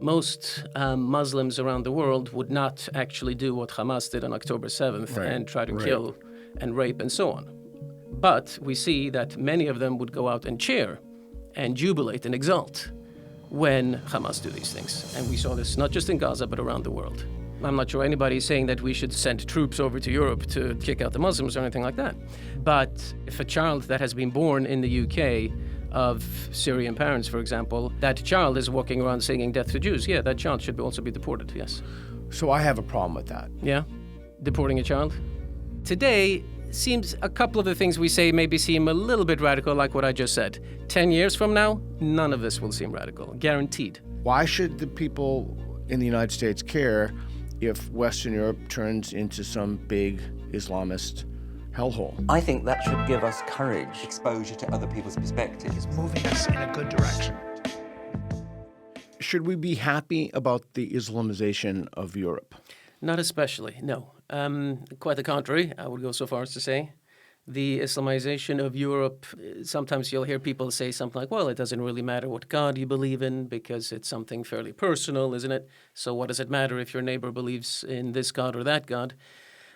Most Muslims around the world would not actually do what Hamas did on October 7th and try to kill and rape and so on. But we see that many of them would go out and cheer and jubilate and exult when Hamas do these things. And we saw this not just in Gaza, but around the world. I'm not sure anybody is saying that we should send troops over to Europe to kick out the Muslims or anything like that. But if a child that has been born in the UK of Syrian parents, for example, that child is walking around singing death to Jews, yeah, that child should also be deported, yes. So I have a problem with that. Yeah? Deporting a child? Today, seems a couple of the things we say maybe seem a little bit radical, like what I just said. 10 years from now, none of this will seem radical, guaranteed. Why should the people in the United States care if Western Europe turns into some big Islamist hellhole? I think that should give us courage, exposure to other people's perspectives. It's moving us in a good direction. Should we be happy about the Islamization of Europe? Not especially, no. Quite the contrary, I would go so far as to say. The Islamization of Europe, sometimes you'll hear people say something like, well, it doesn't really matter what God you believe in because it's something fairly personal, isn't it? So what does it matter if your neighbor believes in this God or that God?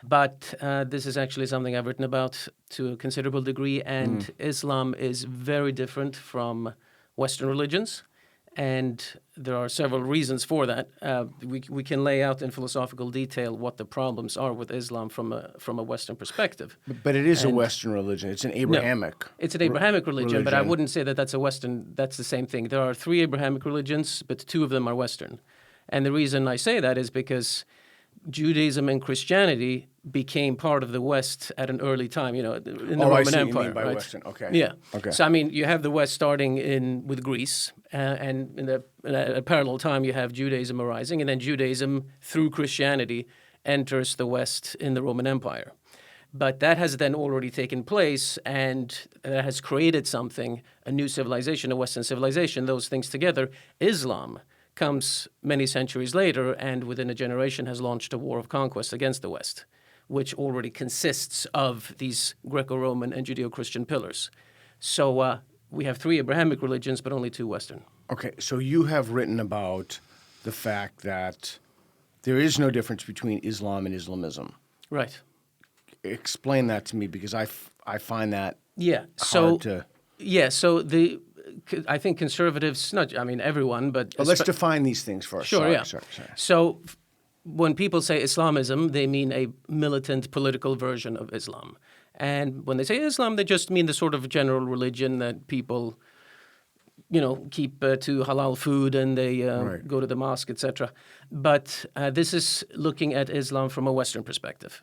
But this is actually something I've written about to a considerable degree, and Islam is very different from Western religions. And there are several reasons for that. We can lay out in philosophical detail what the problems are with Islam from a Western perspective. But it is a Western religion. It's an Abrahamic. No, it's an Abrahamic religion, but I wouldn't say that that's a Western. That's the same thing. There are 3 Abrahamic religions, but 2 of them are Western. And the reason I say that is because Judaism and Christianity became part of the West at an early time, in the Roman Empire. You mean by right? Western. Okay. Yeah. Okay. So, you have the West starting with Greece, and in a parallel time, you have Judaism arising, and then Judaism, through Christianity, enters the West in the Roman Empire. But that has then already taken place, and that has created something, a new civilization, a Western civilization, those things together. Islam comes many centuries later and within a generation has launched a war of conquest against the West, which already consists of these Greco-Roman and Judeo-Christian pillars. So we have 3 Abrahamic religions, but only 2 Western. Okay, so you have written about the fact that there is no difference between Islam and Islamism. Right. Explain that to me, because I find that hard to... Yeah, so I think conservatives, everyone, but... Well, let's define these things first. Sure, Sorry. So when people say Islamism, they mean a militant political version of Islam. And when they say Islam, they just mean the sort of general religion that people, keep to halal food and they go to the mosque, etc. But this is looking at Islam from a Western perspective.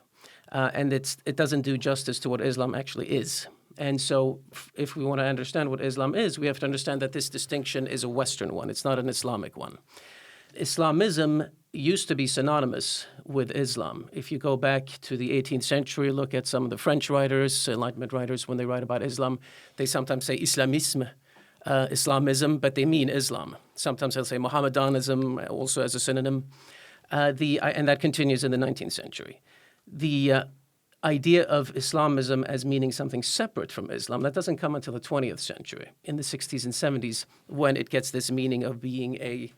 And it doesn't do justice to what Islam actually is. And so if we want to understand what Islam is, we have to understand that this distinction is a Western one. It's not an Islamic one. Islamism used to be synonymous with Islam. If you go back to the 18th century, look at some of the French writers, Enlightenment writers, when they write about Islam, they sometimes say Islamisme, Islamism, but they mean Islam. Sometimes they'll say Mohammedanism also as a synonym. And that continues in the 19th century. The idea of Islamism as meaning something separate from Islam, that doesn't come until the 20th century, in the 60s and 70s, when it gets this meaning of being a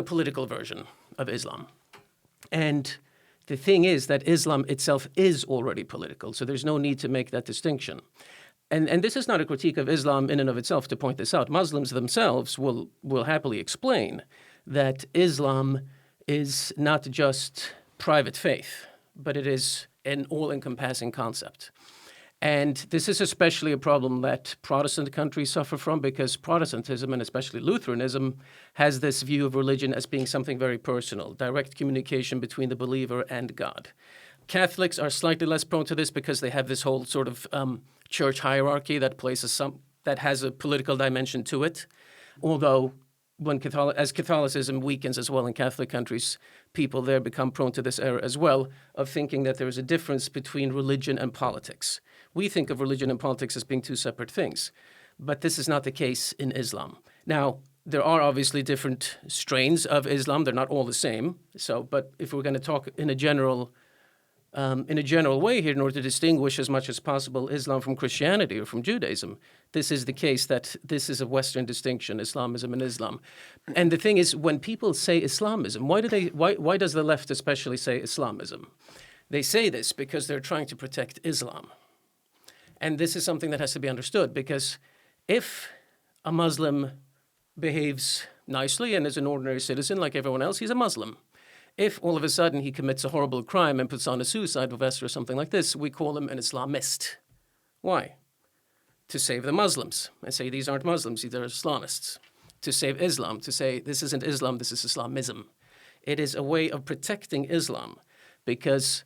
political version of Islam. And the thing is that Islam itself is already political, so there's no need to make that distinction. And this is not a critique of Islam in and of itself to point this out. Muslims themselves will happily explain that Islam is not just private faith, but it is an all-encompassing concept. And this is especially a problem that Protestant countries suffer from, because Protestantism, and especially Lutheranism, has this view of religion as being something very personal, direct communication between the believer and God. Catholics are slightly less prone to this because they have this whole sort of church hierarchy that that has a political dimension to it, although as Catholicism weakens as well in Catholic countries, people there become prone to this error as well of thinking that there is a difference between religion and politics. We think of religion and politics as being 2 separate things, but this is not the case in Islam. Now, there are obviously different strains of Islam. They're not all the same. But if we're going to talk in a general way here, in order to distinguish as much as possible Islam from Christianity or from Judaism, this is the case, that this is a Western distinction, Islamism and Islam. And the thing is, when people say Islamism, why does the left especially say Islamism? They say this because they're trying to protect Islam. And this is something that has to be understood, because if a Muslim behaves nicely and is an ordinary citizen like everyone else, he's a Muslim. If all of a sudden he commits a horrible crime and puts on a suicide vest or something like this, we call him an Islamist. Why? To save the Muslims and say these aren't Muslims, these are Islamists. To save Islam, to say this isn't Islam, this is Islamism. It is a way of protecting Islam, because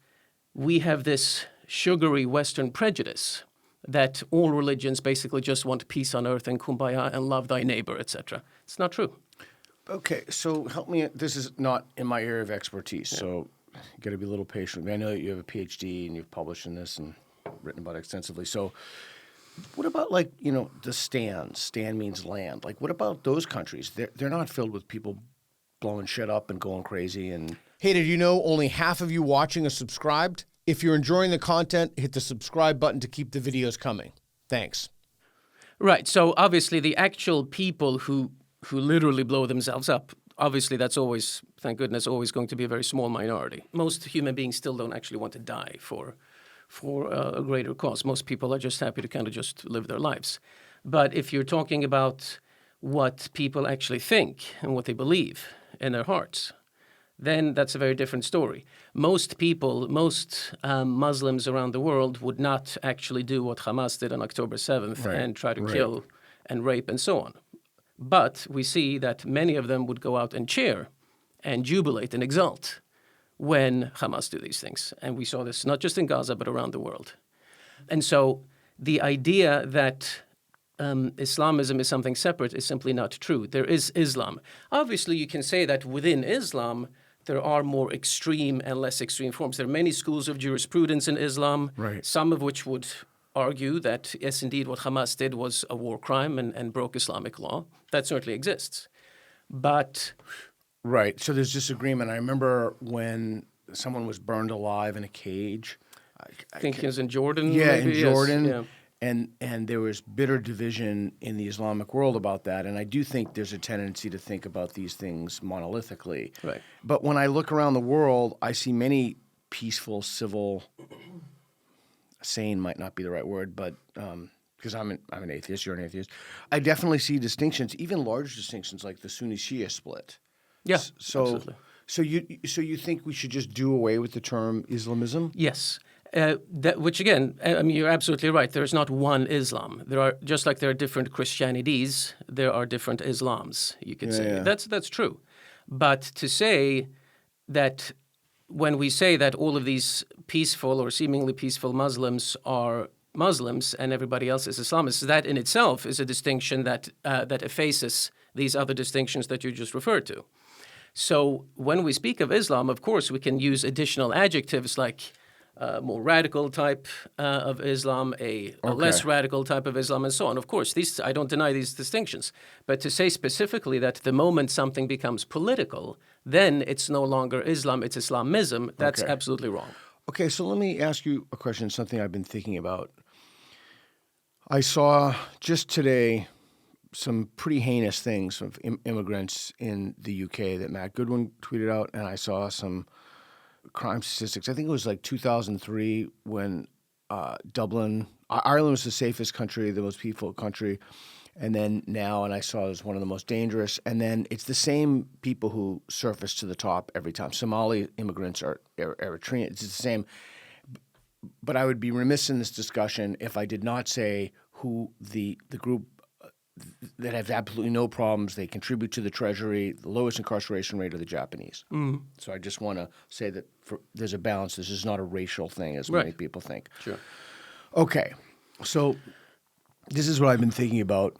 we have this sugary Western prejudice that all religions basically just want peace on earth and kumbaya and love thy neighbor, etc. It's not true. Okay, so help me. This is not in my area of expertise, so you got to be a little patient. I know that you have a PhD and you've published in this and written about it extensively. So what about, like, the stands? Stand means land. Like, what about those countries? They're not filled with people blowing shit up and going crazy. And hey, did you know only half of you watching are subscribed? If you're enjoying the content, hit the subscribe button to keep the videos coming. Thanks. Right. So obviously the actual people who literally blow themselves up, obviously that's always, thank goodness, always going to be a very small minority. Most human beings still don't actually want to die for a greater cause. Most people are just happy to kind of just live their lives. But if you're talking about what people actually think and what they believe in their hearts, then that's a very different story. Most people, Muslims around the world would not actually do what Hamas did on October 7th and try to kill and rape and so on. But we see that many of them would go out and cheer and jubilate and exult when Hamas do these things. And we saw this not just in Gaza, but around the world. And so the idea that Islamism is something separate is simply not true. There is Islam. Obviously, you can say that within Islam, there are more extreme and less extreme forms. There are many schools of jurisprudence in Islam, some of which would argue that, yes, indeed, what Hamas did was a war crime and broke Islamic law. That certainly exists. But... Right. So there's disagreement. I remember when someone was burned alive in a cage. I think it was in Jordan. Yeah, maybe? in Jordan. Yes. Yeah. And there was bitter division in the Islamic world about that. And I do think there's a tendency to think about these things monolithically. Right. But when I look around the world, I see many peaceful, civil, sane might not be the right word, but because I'm an atheist, you're an atheist. I definitely see distinctions, even large distinctions like the Sunni-Shia split. Yeah, absolutely. So you think we should just do away with the term Islamism? Yes. Which again, I mean, you're absolutely right. There is not one Islam. There are, just like there are different Christianities, there are different Islams, you could say. Yeah. That's true. But to say that when we say that all of these peaceful or seemingly peaceful Muslims are Muslims and everybody else is Islamists, that in itself is a distinction that effaces these other distinctions that you just referred to. So when we speak of Islam, of course, we can use additional adjectives like more radical type of Islam, a less radical type of Islam, and so on. Of course, I don't deny these distinctions. But to say specifically that the moment something becomes political, then it's no longer Islam, it's Islamism, that's absolutely wrong. Okay, so let me ask you a question, something I've been thinking about. I saw just today some pretty heinous things of immigrants in the UK that Matt Goodwin tweeted out, and I saw some crime statistics. I think it was like 2003 when Ireland was the safest country, the most peaceful country, and then now, and I saw it was one of the most dangerous, and then it's the same people who surface to the top every time. Somali immigrants are Eritrean. It's the same. But I would be remiss in this discussion if I did not say who the group that have absolutely no problems, they contribute to the treasury, the lowest incarceration rate are the Japanese. So I just want to say that there's a balance. This is not a racial thing, as many people think. Sure. Okay, so this is what I've been thinking about.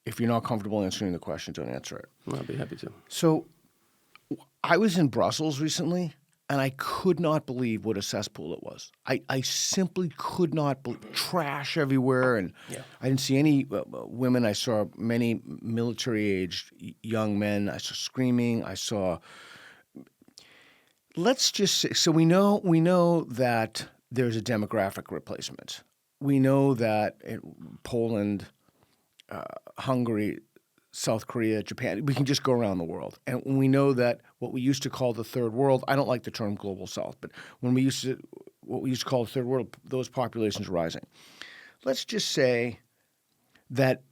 If you're not comfortable answering the question, don't answer it. I'll be happy to. So I was in Brussels recently, and I could not believe what a cesspool it was. I simply could not believe trash everywhere, and I didn't see any women. I saw many military-aged young men. I saw screaming. I saw. Let's just say, so we know that there's a demographic replacement. We know that Poland Hungary, South Korea, Japan. We can just go around the world. And when we know that what we used to call the third world, I don't like the term global south, but what we used to call the third world, those populations are rising. Let's just say that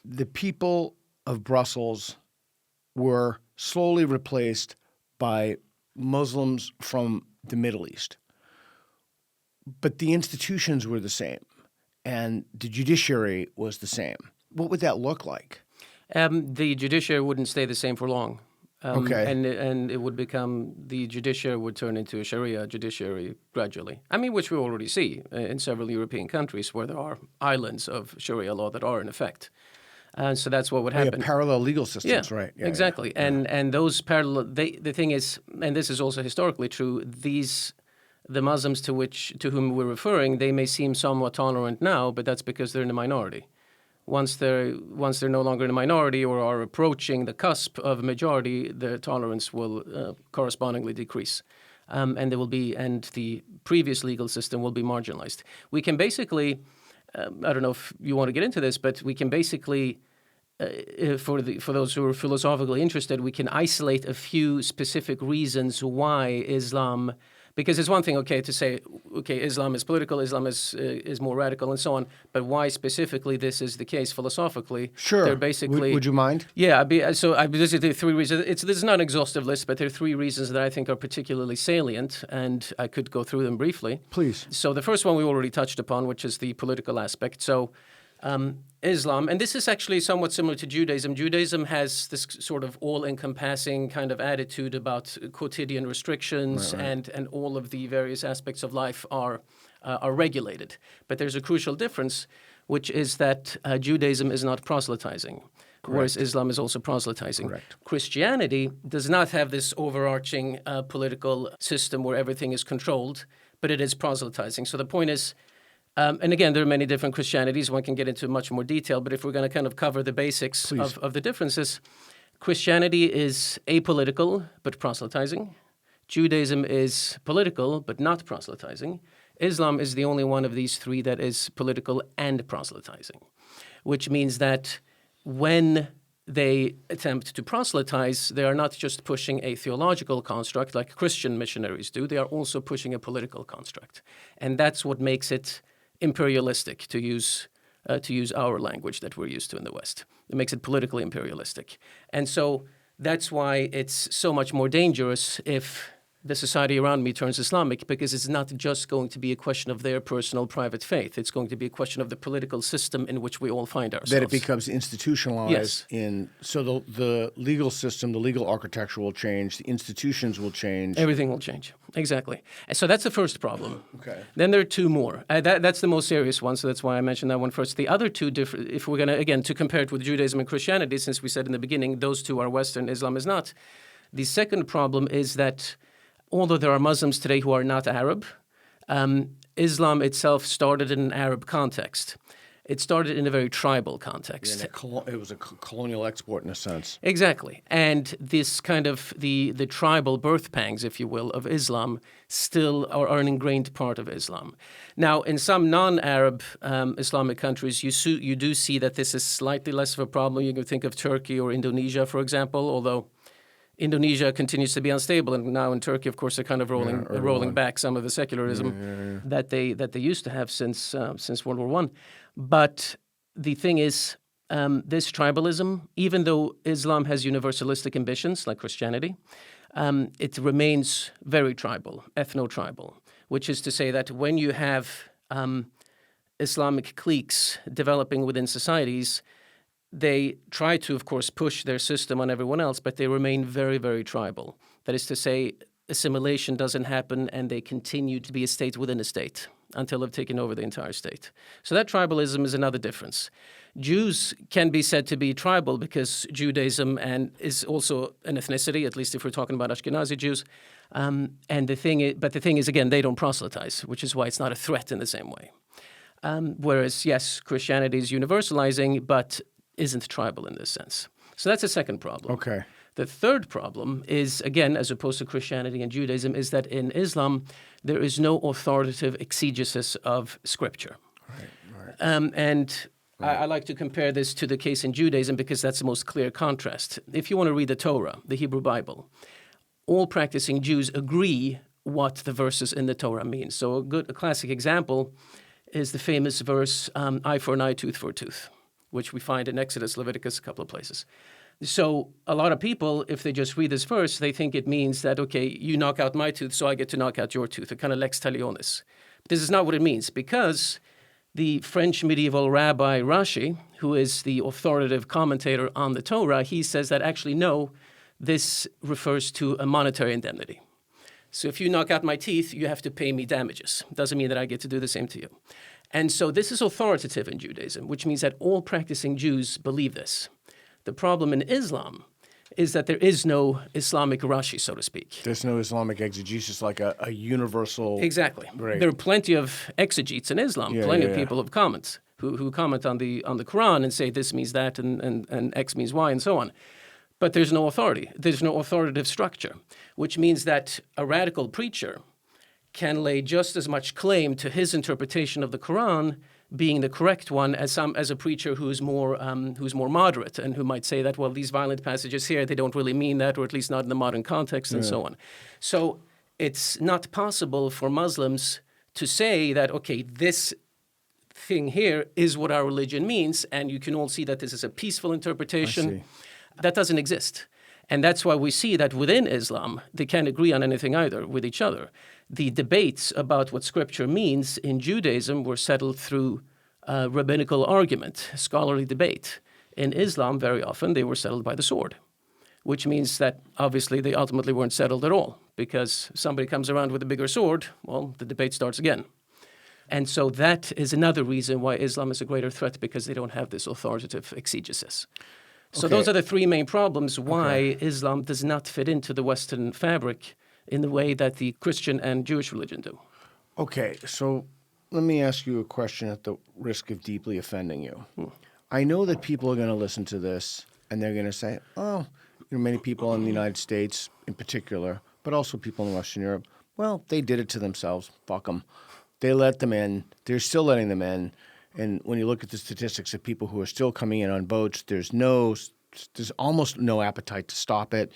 the people of Brussels were slowly replaced by Muslims from the Middle East. But the institutions were the same, and the judiciary was the same. What would that look like? The judiciary wouldn't stay the same for long. Okay. And it would become, the judiciary would turn into a Sharia judiciary gradually. I mean, which we already see in several European countries where there are islands of Sharia law that are in effect. So that's what would happen. Parallel legal systems, right? Yeah, exactly. Yeah. And those parallel, the thing is, and this is also historically true, the Muslims to whom we're referring, they may seem somewhat tolerant now, but that's because they're in a minority. Once they're no longer in a minority or are approaching the cusp of a majority, their tolerance will correspondingly decrease, and the previous legal system will be marginalized. We can basically, I don't know if you want to get into this, but we can basically, for those who are philosophically interested, we can isolate a few specific reasons why Islam. Because it's one thing, to say, Islam is political, Islam is more radical, and so on. But why specifically this is the case philosophically? Sure. They're basically. Would you mind? Yeah. These are the three reasons. This is not an exhaustive list, but there are three reasons that I think are particularly salient, and I could go through them briefly. Please. So the first one we already touched upon, which is the political aspect. So. Islam, and this is actually somewhat similar to Judaism. Judaism has this sort of all-encompassing kind of attitude about quotidian restrictions, right. And all of the various aspects of life are regulated. But there's a crucial difference, which is that Judaism is not proselytizing, whereas Islam is also proselytizing. Correct. Christianity does not have this overarching political system where everything is controlled, but it is proselytizing. So the point is, and again, there are many different Christianities. One can get into much more detail, but if we're going to kind of cover the basics of the differences, Christianity is apolitical but proselytizing. Judaism is political but not proselytizing. Islam is the only one of these three that is political and proselytizing, which means that when they attempt to proselytize, they are not just pushing a theological construct like Christian missionaries do. They are also pushing a political construct. And that's what makes it imperialistic, to use our language that we're used to in the West. It makes it politically imperialistic. And so that's why it's so much more dangerous if the society around me turns Islamic, because it's not just going to be a question of their personal private faith. It's going to be a question of the political system in which we all find ourselves. That it becomes institutionalized. Yes. So the legal system, the legal architecture will change, the institutions will change. Everything will change. Exactly. And so that's the first problem. Okay. Then there are two more. That's the most serious one, so that's why I mentioned that one first. The other two, if we're going to, again, to compare it with Judaism and Christianity, since we said in the beginning, those two are Western, Islam is not. The second problem is that although there are Muslims today who are not Arab, Islam itself started in an Arab context. It started in a very tribal context. Yeah, it was a colonial export in a sense. Exactly. And this kind of the tribal birth pangs, if you will, of Islam still are an ingrained part of Islam. Now, in some non-Arab Islamic countries, you do see that this is slightly less of a problem. You can think of Turkey or Indonesia, for example, although Indonesia continues to be unstable, and now in Turkey, of course, they're kind of rolling back some of the secularism that they used to have since World War I. But the thing is, this tribalism, even though Islam has universalistic ambitions like Christianity, it remains very tribal, ethno-tribal, which is to say that when you have Islamic cliques developing within societies, they try to, of course, push their system on everyone else, but they remain very, very tribal. That is to say, assimilation doesn't happen, and they continue to be a state within a state until they've taken over the entire state. So that tribalism is another difference. Jews can be said to be tribal because Judaism is also an ethnicity, at least if we're talking about Ashkenazi Jews. But the thing is, again, they don't proselytize, which is why it's not a threat in the same way. Whereas, yes, Christianity is universalizing, but isn't tribal in this sense. So that's the second problem. Okay. The third problem is, again, as opposed to Christianity and Judaism, is that in Islam, there is no authoritative exegesis of Scripture. Right. And I like to compare this to the case in Judaism because that's the most clear contrast. If you want to read the Torah, the Hebrew Bible, all practicing Jews agree what the verses in the Torah mean. So a classic example is the famous verse, eye for an eye, tooth for a tooth, which we find in Exodus, Leviticus, a couple of places. So a lot of people, if they just read this verse, they think it means that, okay, you knock out my tooth, so I get to knock out your tooth, a kind of lex talionis. But this is not what it means, because the French medieval rabbi Rashi, who is the authoritative commentator on the Torah, he says that actually, no, this refers to a monetary indemnity. So if you knock out my teeth, you have to pay me damages. Doesn't mean that I get to do the same to you. And so this is authoritative in Judaism, which means that all practicing Jews believe this. The problem in Islam is that there is no Islamic Rashi, so to speak. There's no Islamic exegesis like a universal... Exactly. Right. There are plenty of exegetes in Islam, plenty of people of comments who comment on the Quran and say this means that and X means Y and so on. But there's no authority. There's no authoritative structure, which means that a radical preacher can lay just as much claim to his interpretation of the Quran being the correct one as a preacher who's more moderate and who might say that, well, these violent passages here, they don't really mean that, or at least not in the modern context and so on. So it's not possible for Muslims to say that, okay, this thing here is what our religion means, and you can all see that this is a peaceful interpretation. That doesn't exist. And that's why we see that within Islam, they can't agree on anything either with each other. The debates about what Scripture means in Judaism were settled through rabbinical argument, scholarly debate. In Islam, very often, they were settled by the sword, which means that obviously they ultimately weren't settled at all, because somebody comes around with a bigger sword, well, the debate starts again. And so that is another reason why Islam is a greater threat, because they don't have this authoritative exegesis. So those are the three main problems why Islam does not fit into the Western fabric in the way that the Christian and Jewish religion do. Okay, so let me ask you a question at the risk of deeply offending you. I know that people are going to listen to this and they're going to say, oh, many people in the United States in particular, but also people in Western Europe, well, they did it to themselves. Fuck them. They let them in. They're still letting them in. And when you look at the statistics of people who are still coming in on boats, there's almost no appetite to stop it.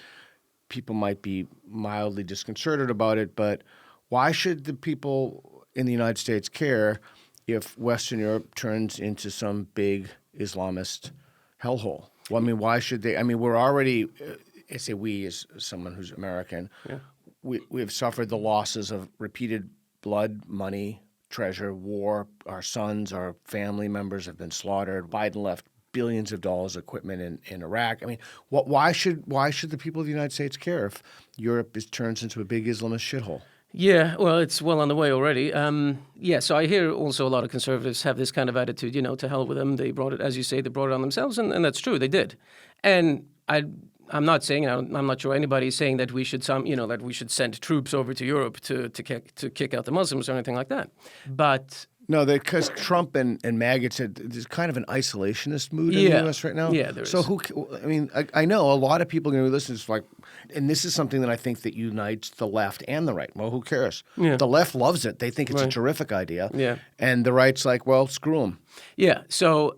People might be mildly disconcerted about it, but why should the people in the United States care if Western Europe turns into some big Islamist hellhole? Well, I mean, why should they? I mean, we're already, I say we as someone who's American, we have suffered the losses of repeated blood, money, treasure, war. Our sons, our family members have been slaughtered. Biden left billions of dollars of equipment in Iraq. I mean, why should the people of the United States care if Europe turns into a big Islamist shithole? Yeah, well, it's well on the way already. So I hear also a lot of conservatives have this kind of attitude, to hell with them. They brought it, as you say, they brought it on themselves, and that's true, they did. And I'm not saying, I'm not sure anybody's saying that we should that we should send troops over to Europe to kick out the Muslims or anything like that. But no, because Trump and MAGA said there's kind of an isolationist mood in the U.S. right now. Yeah, there is. So I know a lot of people are going to listen. It's like, and this is something that I think that unites the left and the right. Well, who cares? Yeah. The left loves it. They think it's a terrific idea. Yeah. And the right's like, well, screw them. Yeah. So.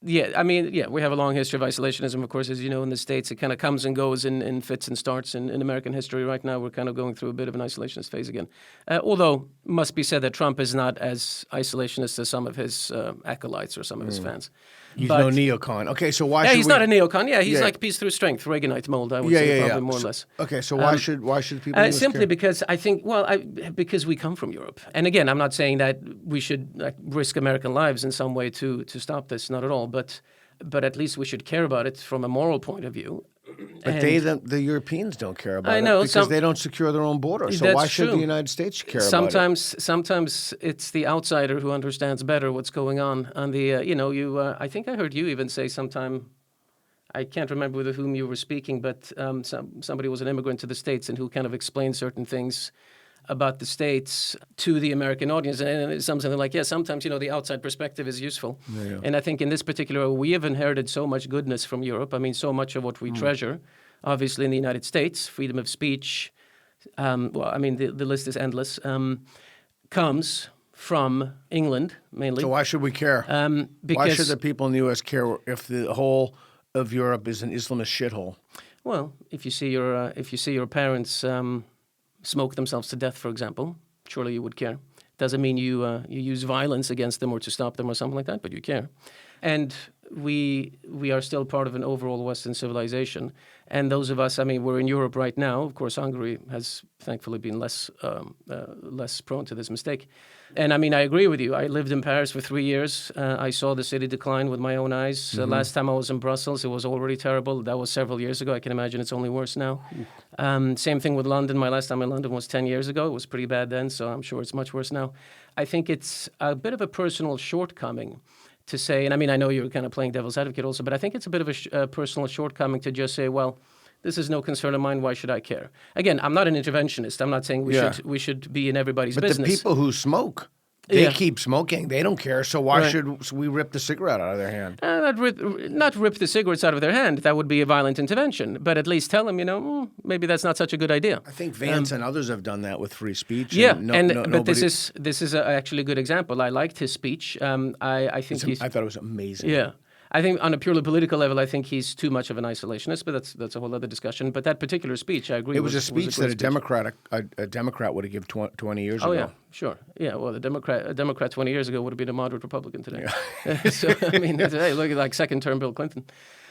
We have a long history of isolationism, of course, as you know, in the States. It kind of comes and goes in fits and starts. In American history right now, we're kind of going through a bit of an isolationist phase again. Although, must be said that Trump is not as isolationist as some of his acolytes or some of his fans. He's no neocon. Okay, so why should he's not a neocon. Yeah, he's like peace through strength, Reaganite mold, I would say, probably more or less. Okay, so why should people simply care? Because I think, because we come from Europe. And again, I'm not saying that we should risk American lives in some way to stop this, not at all. But at least we should care about it from a moral point of view. But the Europeans don't care about it because they don't secure their own border. So why should the United States care about it? Sometimes it's the outsider who understands better what's going on. I think I heard you even say sometime, I can't remember with whom you were speaking, but somebody was an immigrant to the States and who kind of explained certain things about the States to the American audience. And it's something like, sometimes, the outside perspective is useful. Yeah. And I think in this particular, we have inherited so much goodness from Europe. I mean, so much of what we treasure, obviously in the United States, freedom of speech, the list is endless, comes from England mainly. So why should we care? Why Because should the people in the U.S. care if the whole of Europe is an Islamist shithole? well, if you see your parents smoke themselves to death, for example, surely you would care. Doesn't mean you use violence against them or to stop them or something like that, but you care. And we are still part of an overall Western civilization. And those of us, I mean, we're in Europe right now. Of course, Hungary has thankfully been less prone to this mistake. And I mean, I agree with you. I lived in Paris for 3 years. I saw the city decline with my own eyes. Last time I was in Brussels, it was already terrible. That was several years ago. I can imagine it's only worse now. Same thing with London. My last time in London was 10 years ago. It was pretty bad then, so I'm sure it's much worse now. I think it's a bit of a personal shortcoming to say, and I mean, I know you're kind of playing devil's advocate also, but I think it's a bit of a personal shortcoming to just say, well, this is no concern of mine. Why should I care? Again, I'm not an interventionist. I'm not saying we should be in everybody's business. But the people who smoke, they keep smoking. They don't care. So why should we rip the cigarette out of their hand? Not rip the cigarettes out of their hand. That would be a violent intervention. But at least tell them, maybe that's not such a good idea. I think Vance and others have done that with free speech. Yeah, but this is actually a good example. I liked his speech. I thought it was amazing. Yeah. I think on a purely political level, I think he's too much of an isolationist, but that's a whole other discussion. But that particular speech, I agree. It was a speech that a Democrat would have given 20 years ago. Oh yeah, sure. Yeah, well, a Democrat 20 years ago would have been a moderate Republican today. Yeah. So I mean, hey, look at like second-term Bill Clinton.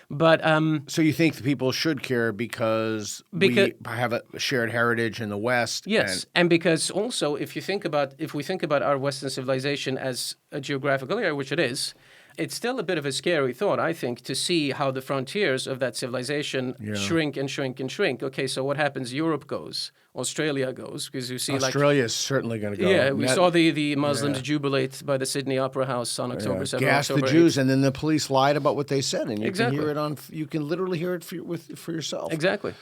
But so you think the people should care because we have a shared heritage in the West? Yes, and because also if we think about our Western civilization as a geographical area, which it is. It's still a bit of a scary thought, I think, to see how the frontiers of that civilization shrink and shrink and shrink. Okay, so what happens? Europe goes, Australia goes, because you see Australia is certainly going to go. Yeah, we saw the Muslims jubilate by the Sydney Opera House on October 7th. Gas the Jews, and then the police lied about what they said, and you exactly. can hear it you can literally hear it for yourself. Exactly.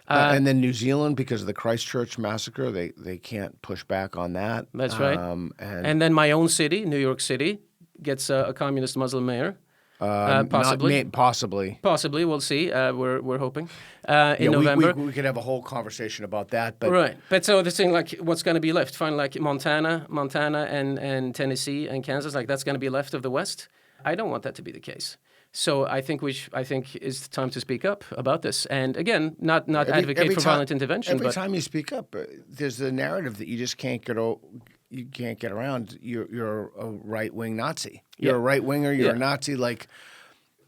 And then New Zealand, because of the Christchurch massacre, they can't push back on that. That's right. And then my own city, New York City, gets a communist Muslim mayor. Possibly. Possibly, we'll see. We're hoping in November. We could have a whole conversation about that. But right. But so the thing, like, what's going to be left? Fine, like Montana, and Tennessee and Kansas, like that's going to be left of the West. I don't want that to be the case. So I think it's time to speak up about this. And again, not advocate for violent intervention. Every time you speak up, there's the narrative that you just can't get around. You're a right-wing Nazi. You're a right-winger. You're a Nazi. Like,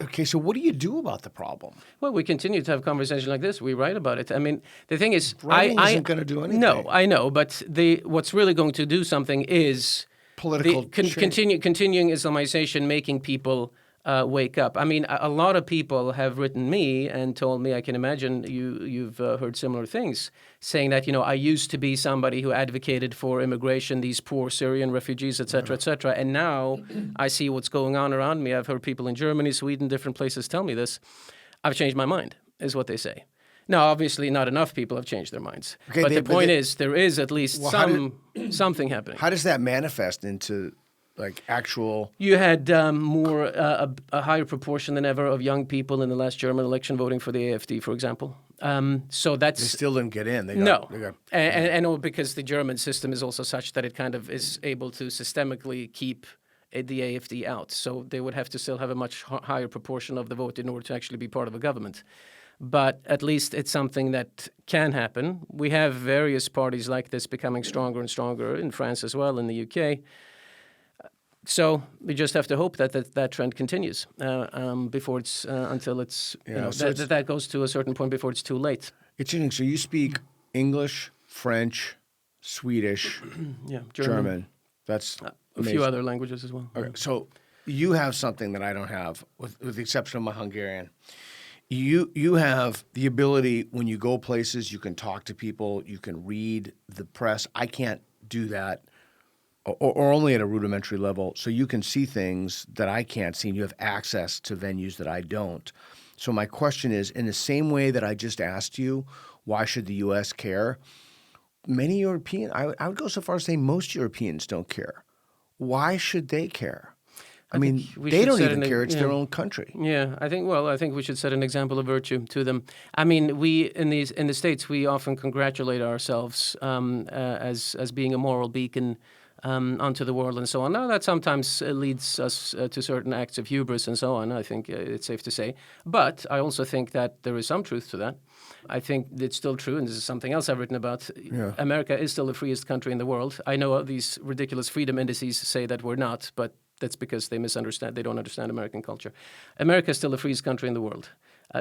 okay, so what do you do about the problem? Well, we continue to have conversations like this. We write about it. I mean, the thing is, writing isn't going to do anything. No, I know, but what's really going to do something is political continuing Islamization, making people wake up. I mean, a lot of people have written me and told me, I can imagine you've heard similar things, saying that, I used to be somebody who advocated for immigration, these poor Syrian refugees, et cetera, and now I see what's going on around me. I've heard people in Germany, Sweden, different places tell me this. I've changed my mind, is what they say. Now, obviously, not enough people have changed their minds. Okay, but the point is, there is at least something happening. How does that manifest into like actual? You had a higher proportion than ever of young people in the last German election voting for the AfD, for example. So that's they still didn't get in. And because the German system is also such that it kind of is able to systemically keep the AfD out. So they would have to still have a much higher proportion of the vote in order to actually be part of a government. But at least it's something that can happen. We have various parties like this becoming stronger and stronger in France as well, in the UK. So we just have to hope that trend continues before it's until it's that goes to a certain point before it's too late. It's interesting. So you speak English, French, Swedish, German. That's a few other languages as well. Okay, so you have something that I don't have, with the exception of my Hungarian. You have the ability when you go places, you can talk to people, you can read the press. I can't do that. Or only at a rudimentary level, so you can see things that I can't see, and you have access to venues that I don't. So my question is, in the same way that I just asked you, why should the U.S. care? Many Europeans, I would go so far as saying most Europeans don't care. Why should they care? I mean, they don't even care. It's their own country. Yeah, I think we should set an example of virtue to them. I mean, we in the States, we often congratulate ourselves as being a moral beacon. onto the world and so on. Now, that sometimes leads us to certain acts of hubris and so on, I think it's safe to say. But I also think that there is some truth to that. I think it's still true, and this is something else I've written about. Yeah. America is still the freest country in the world. I know these ridiculous freedom indices say that we're not, but that's because they misunderstand. They don't understand American culture. America is still the freest country in the world.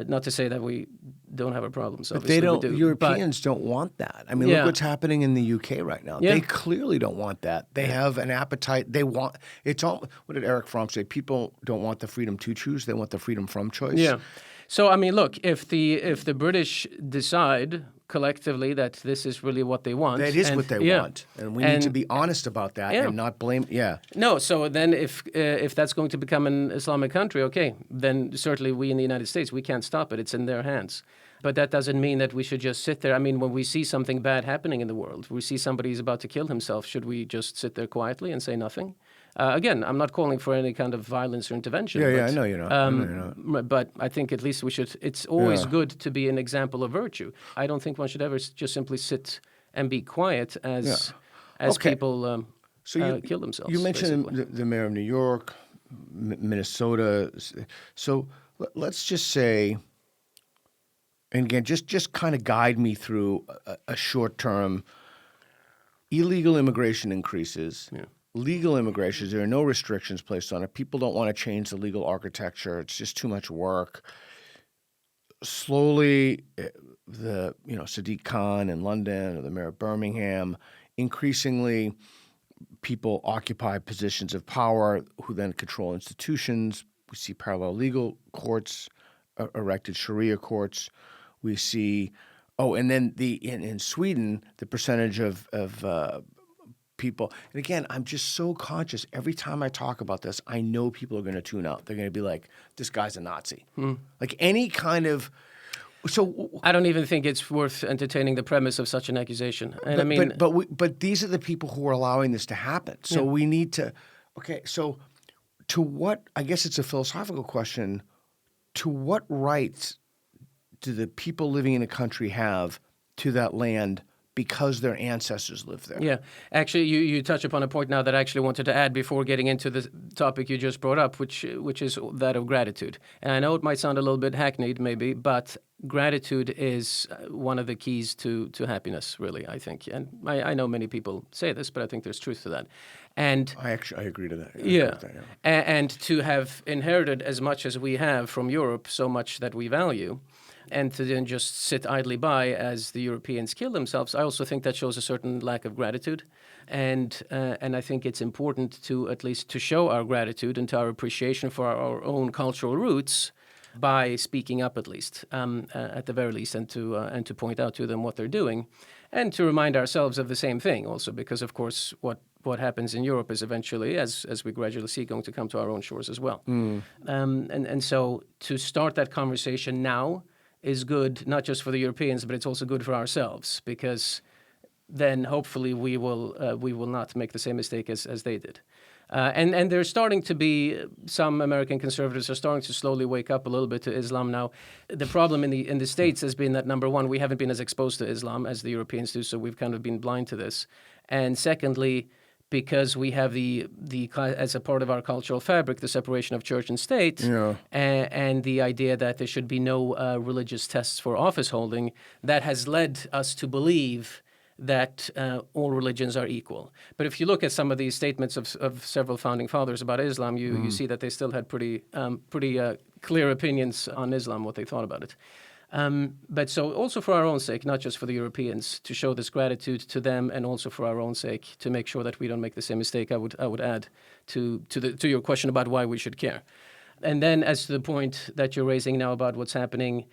Not to say that we don't have our problems. But they obviously don't. we do, Europeans don't want that. I mean, Yeah. look what's happening in the UK right now. Yeah. They clearly don't want that. They have an appetite. They want. It's all. What did Eric Fromm say? People don't want the freedom to choose. They want the freedom from choice. Yeah. So I mean, look, if the British decide collectively that this is really what they want, That is and- what they yeah. want, and we need to be honest about that Yeah. and not blame. Yeah. No, so then if that's going to become an Islamic country, okay, then certainly we in the United States, we can't stop it. It's in their hands. But that doesn't mean that we should just sit there. I mean, when we see something bad happening in the world, we see somebody is about to kill himself, should we just sit there quietly and say nothing? Again, I'm not calling for any kind of violence or intervention. Yeah, but, yeah, I know you're not. I know you're not. But I think at least we should. It's always Yeah. good to be an example of virtue. I don't think one should ever just simply sit and be quiet as Okay. people kill themselves. You mentioned basically. the mayor of New York, Minnesota. So let's just say, and again, just kind of guide me through a short term. Illegal immigration increases. Yeah. Legal immigration, there are no restrictions placed on it. People don't want to change the legal architecture. It's just too much work. Slowly, Sadiq Khan in London or the mayor of Birmingham, increasingly people occupy positions of power who then control institutions. We see parallel legal courts, erected Sharia courts. We see, and then in Sweden, the percentage of people, and again, I'm just so conscious. Every time I talk about this, I know people are going to tune out. They're going to be like, "This guy's a Nazi." Like any kind of. So I don't even think it's worth entertaining the premise of such an accusation. And but these are the people who are allowing this to happen. So we need to. Okay, so to what? I guess it's a philosophical question. To what rights do the people living in a country have to that land because their ancestors lived there? Yeah, actually, you touch upon a point now that I actually wanted to add before getting into the topic you just brought up, which is that of gratitude. And I know it might sound a little bit hackneyed, maybe, but gratitude is one of the keys to happiness, really, I think. And I know many people say this, but I think there's truth to that. And I agree to that. I agree yeah, with that, yeah. And to have inherited as much as we have from Europe, so much that we value, and to then just sit idly by as the Europeans kill themselves, I also think that shows a certain lack of gratitude. And I think it's important to at least to show our gratitude and to our appreciation for our own cultural roots by speaking up at least, at the very least, and to point out to them what they're doing, and to remind ourselves of the same thing also, because of course what happens in Europe is eventually, as we gradually see, going to come to our own shores as well. And so to start that conversation now is good, not just for the Europeans, but it's also good for ourselves, because then hopefully we will not make the same mistake as they did. And there's starting to be, some American conservatives are starting to slowly wake up a little bit to Islam now. The problem in the States has been that, number one, we haven't been as exposed to Islam as the Europeans do, so we've kind of been blind to this. And secondly, because we have the as a part of our cultural fabric, the separation of church and state, and the idea that there should be no religious tests for office holding, that has led us to believe that all religions are equal. But if you look at some of these statements of several founding fathers about Islam, you see that they still had pretty clear opinions on Islam, what they thought about it. But so also for our own sake, not just for the Europeans, to show this gratitude to them, and also for our own sake, to make sure that we don't make the same mistake, I would add to your question about why we should care. And then as to the point that you're raising now about what's happening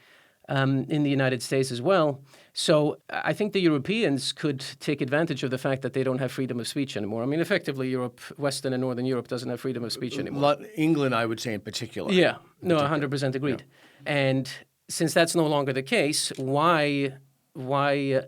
in the United States as well. So I think the Europeans could take advantage of the fact that they don't have freedom of speech anymore. I mean, effectively, Europe, Western and Northern Europe, doesn't have freedom of speech anymore. England, I would say in particular. Yeah, no, 100% agreed. Yeah. And since that's no longer the case, why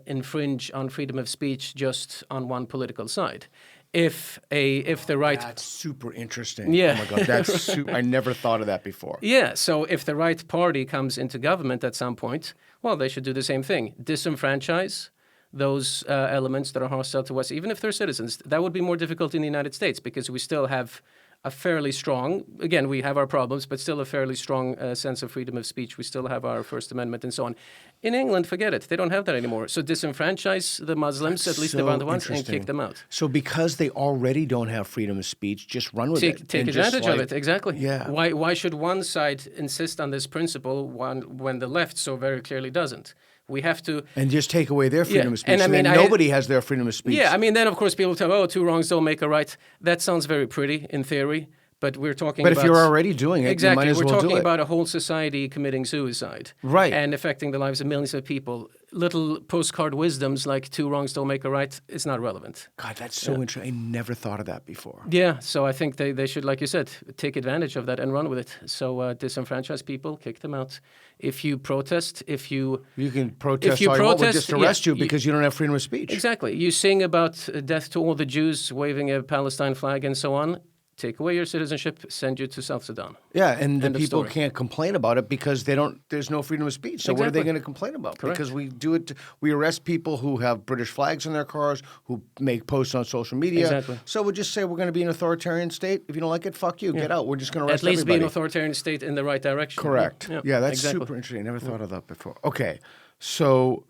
infringe on freedom of speech just on one political side? If the right... That's super interesting. Yeah. Oh my God, that's I never thought of that before. Yeah, so if the right party comes into government at some point, well, they should do the same thing. Disenfranchise those elements that are hostile to us, even if they're citizens. That would be more difficult in the United States because we still have a fairly strong, again, we have our problems, but still a fairly strong sense of freedom of speech. We still have our First Amendment and so on. In England, forget it. They don't have that anymore. So disenfranchise the Muslims, at least the other ones, and kick them out. So because they already don't have freedom of speech, just run with it. Take advantage of it, exactly. Yeah. Why should one side insist on this principle when the left so very clearly doesn't? We have to... And just take away their freedom of speech. And I mean, then nobody has their freedom of speech. Yeah, I mean, then of course people tell, oh, 2 wrongs don't make a right. That sounds very pretty in theory, but we're talking about... But if you're already doing it, exactly, you might as well do it. We're talking about a whole society committing suicide. Right. And affecting the lives of millions of people. Little postcard wisdoms like 2 wrongs don't make a right is not relevant. God, that's so interesting. I never thought of that before. Yeah, so I think they should, like you said, take advantage of that and run with it. So disenfranchise people, kick them out. If you protest, You can protest all you want, we'll just arrest you because you don't have freedom of speech. Exactly. You sing about death to all the Jews, waving a Palestine flag and so on. Take away your citizenship, send you to South Sudan. Yeah, and the End of people story. can't complain about it because there's no freedom of speech. So what are they Exactly. going to complain about? Correct. Because we arrest people who have British flags on their cars, who make posts on social media. Exactly. So we'll just say we're going to be an authoritarian state. If you don't like it, fuck you, get out. We're just going to arrest At least everybody. be an authoritarian state in the right direction. Correct. Yeah, that's exactly. super interesting. I never thought of that before. Okay, so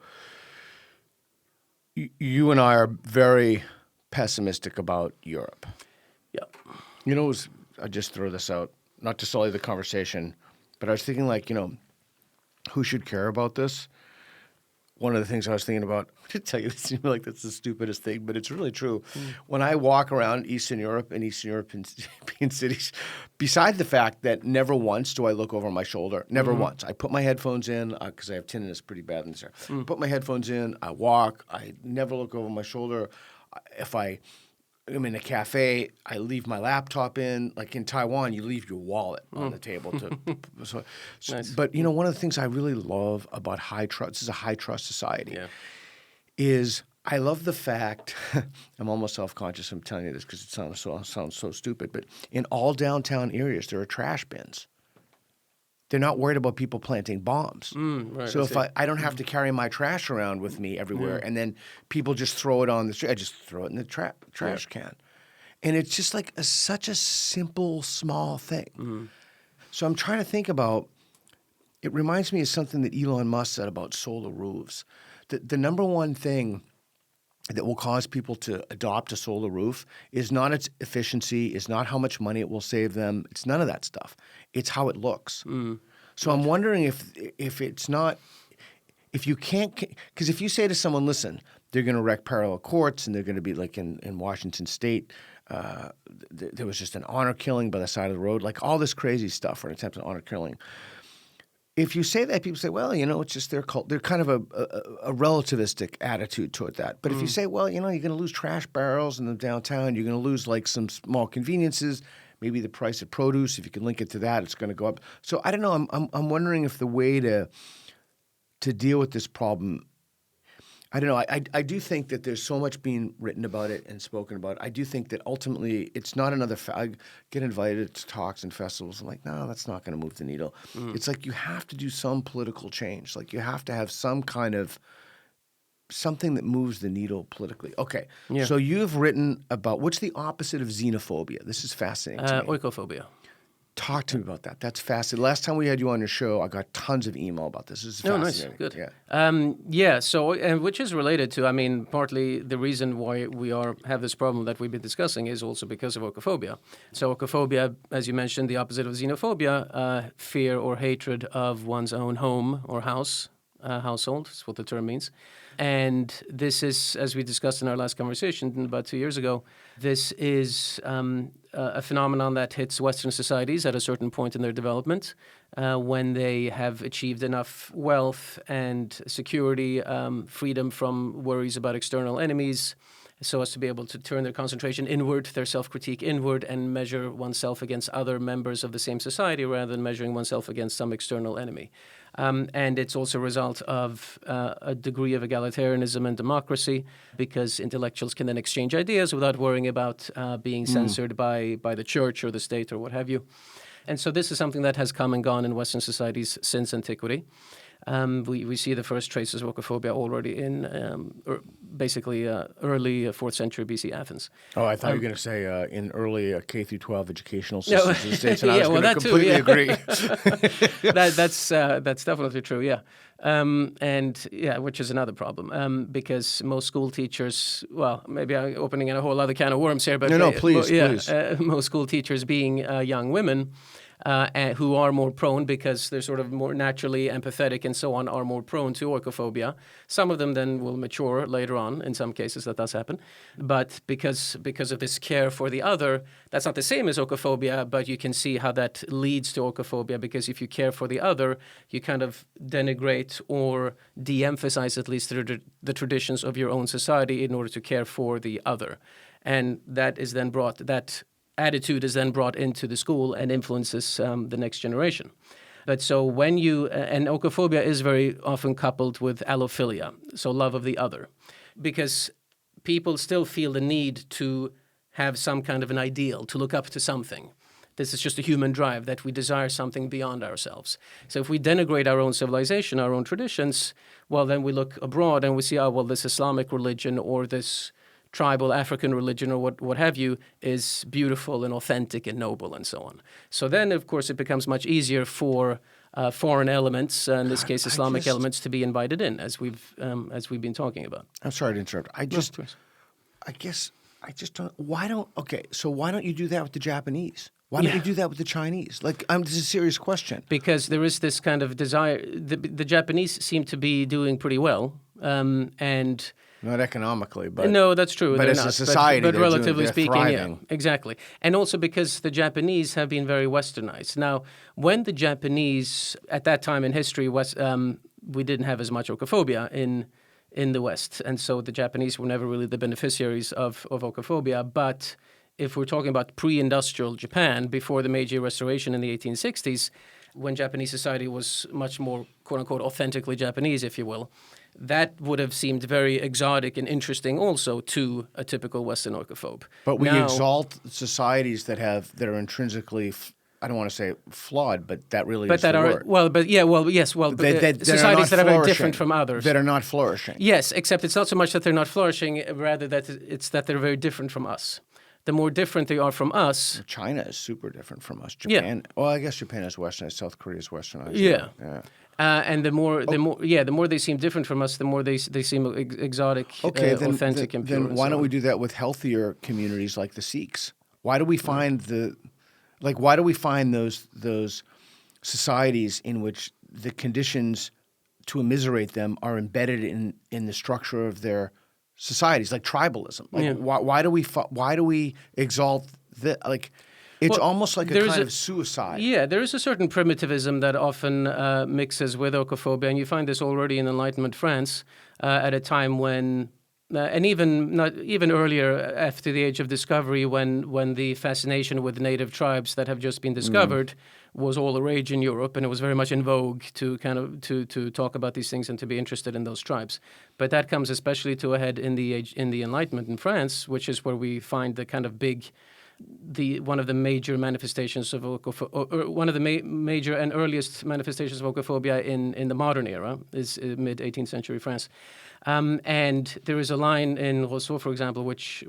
you and I are very pessimistic about Europe. Yeah. You know, I just throw this out, not to sully the conversation, but I was thinking who should care about this? One of the things I was thinking about, to tell you, this seems like that's the stupidest thing, but it's really true. When I walk around Eastern Europe and Eastern European cities, beside the fact that never once do I look over my shoulder, never once. I put my headphones in because I have tinnitus pretty bad in this area. Put my headphones in, I walk, I never look over my shoulder. If I'm in a cafe, I leave my laptop in. Like in Taiwan, you leave your wallet on the table. Nice. But, one of the things I really love about high trust, this is a high trust society, is I love the fact, I'm almost self-conscious I'm telling you this because it sounds so stupid, but in all downtown areas, there are trash bins. They're not worried about people planting bombs. Right, So if I don't have to carry my trash around with me everywhere, and then people just throw it on the street, I just throw it in the trash can. And it's just like such a simple, small thing. So I'm trying to think about, it reminds me of something that Elon Musk said about solar roofs. The number one thing that will cause people to adopt a solar roof is not its efficiency, is not how much money it will save them. It's none of that stuff. It's how it looks. So I'm wondering if it's not, if you can't, because if you say to someone, listen, they're going to wreck parallel courts and they're going to be like in Washington State, there was just an honor killing by the side of the road, like all this crazy stuff or an attempted honor killing. If you say that, people say, well, it's just their cult. They're kind of a relativistic attitude toward that. But if you say, well, you're going to lose trash barrels in the downtown, you're going to lose like some small conveniences, maybe the price of produce, if you can link it to that, it's going to go up. So I don't know. I'm wondering if the way to deal with this problem, I don't know. I do think that there's so much being written about it and spoken about. I do think that ultimately it's not another. I get invited to talks and festivals. I'm like, no, that's not going to move the needle. It's like you have to do some political change. Like you have to have some kind of something that moves the needle politically. Okay, so you've written about what's the opposite of xenophobia. This is fascinating to me. Oikophobia. Talk to me about that. That's fascinating. Last time we had you on your show, I got tons of email about this. This is fascinating. Nice. Good. Yeah. So, and which is related to, partly the reason why we have this problem that we've been discussing is also because of oikophobia. So oikophobia, as you mentioned, the opposite of xenophobia, fear or hatred of one's own home or household, is what the term means. And this is, as we discussed in our last conversation about 2 years ago, this is a phenomenon that hits Western societies at a certain point in their development when they have achieved enough wealth and security, freedom from worries about external enemies, so as to be able to turn their concentration inward, their self-critique inward, and measure oneself against other members of the same society rather than measuring oneself against some external enemy. And it's also a result of a degree of egalitarianism and democracy, because intellectuals can then exchange ideas without worrying about being censored by the church or the state or what have you. And so this is something that has come and gone in Western societies since antiquity. We see the first traces of Oikophobia already in basically early 4th century BC Athens. Oh, I thought you were going to say in early K through 12 educational systems in the States, and I was Yeah, well, going to that too, completely yeah. agree. That's definitely true, yeah. And yeah, which is another problem because most school teachers, well, maybe I'm opening a whole other can of worms here, but No, please, please. Most school teachers being young women. And who are more prone, because they're sort of more naturally empathetic and so on, are more prone to oikophobia. Some of them then will mature later on. In some cases that does happen. But because of this care for the other, that's not the same as oikophobia, but you can see how that leads to oikophobia, because if you care for the other, you kind of denigrate or de-emphasize at least the traditions of your own society in order to care for the other. And that is then that attitude is then brought into the school and influences the next generation. But so when and oikophobia is very often coupled with allophilia, so love of the other, because people still feel the need to have some kind of an ideal, to look up to something. This is just a human drive, that we desire something beyond ourselves. So if we denigrate our own civilization, our own traditions, well, then we look abroad and we see, this Islamic religion or this tribal African religion or what have you is beautiful and authentic and noble and so on. So then, of course, it becomes much easier for foreign elements, in this case Islamic elements, to be invited in, as we've been talking about. I'm sorry to interrupt. I guess I just don't. So why don't you do that with the Japanese? Why don't you do that with the Chinese? This is a serious question. Because there is this kind of desire. The Japanese seem to be doing pretty well, and. Not economically, but... No, that's true. But as a society, but relatively speaking, thriving. Yeah, exactly. And also because the Japanese have been very westernized. Now, when the Japanese, at that time in history, we didn't have as much oikophobia in the West. And so the Japanese were never really the beneficiaries of oikophobia. But if we're talking about pre-industrial Japan, before the Meiji Restoration in the 1860s, when Japanese society was much more, quote-unquote, authentically Japanese, if you will, that would have seemed very exotic and interesting also to a typical Western oikophobe. But we exalt societies that are intrinsically, I don't want to say flawed, but that really is the word. Societies that are very different from others. That are not flourishing. Yes, except it's not so much that they're not flourishing, rather that it's that they're very different from us. The more different they are from us... China is super different from us. Japan, well, I guess Japan is westernized. South Korea is westernized. Yeah. And the more they seem different from us, the more they seem exotic, authentic, and pure. Then why don't we do that with healthier communities like the Sikhs? Why do we find those societies in which the conditions to immiserate them are embedded in the structure of their societies, like tribalism? Why do we exalt the It's almost like a kind of suicide. Yeah, there is a certain primitivism that often mixes with oikophobia, and you find this already in Enlightenment France at a time when, and even earlier after the Age of Discovery, when the fascination with native tribes that have just been discovered was all the rage in Europe, and it was very much in vogue to to talk about these things and to be interested in those tribes. But that comes especially to a head in the Enlightenment in France, which is where we find the kind of one of the major manifestations of one of the major and earliest manifestations of oikophobia in the modern era is mid-18th century France. And there is a line in Rousseau, for example, which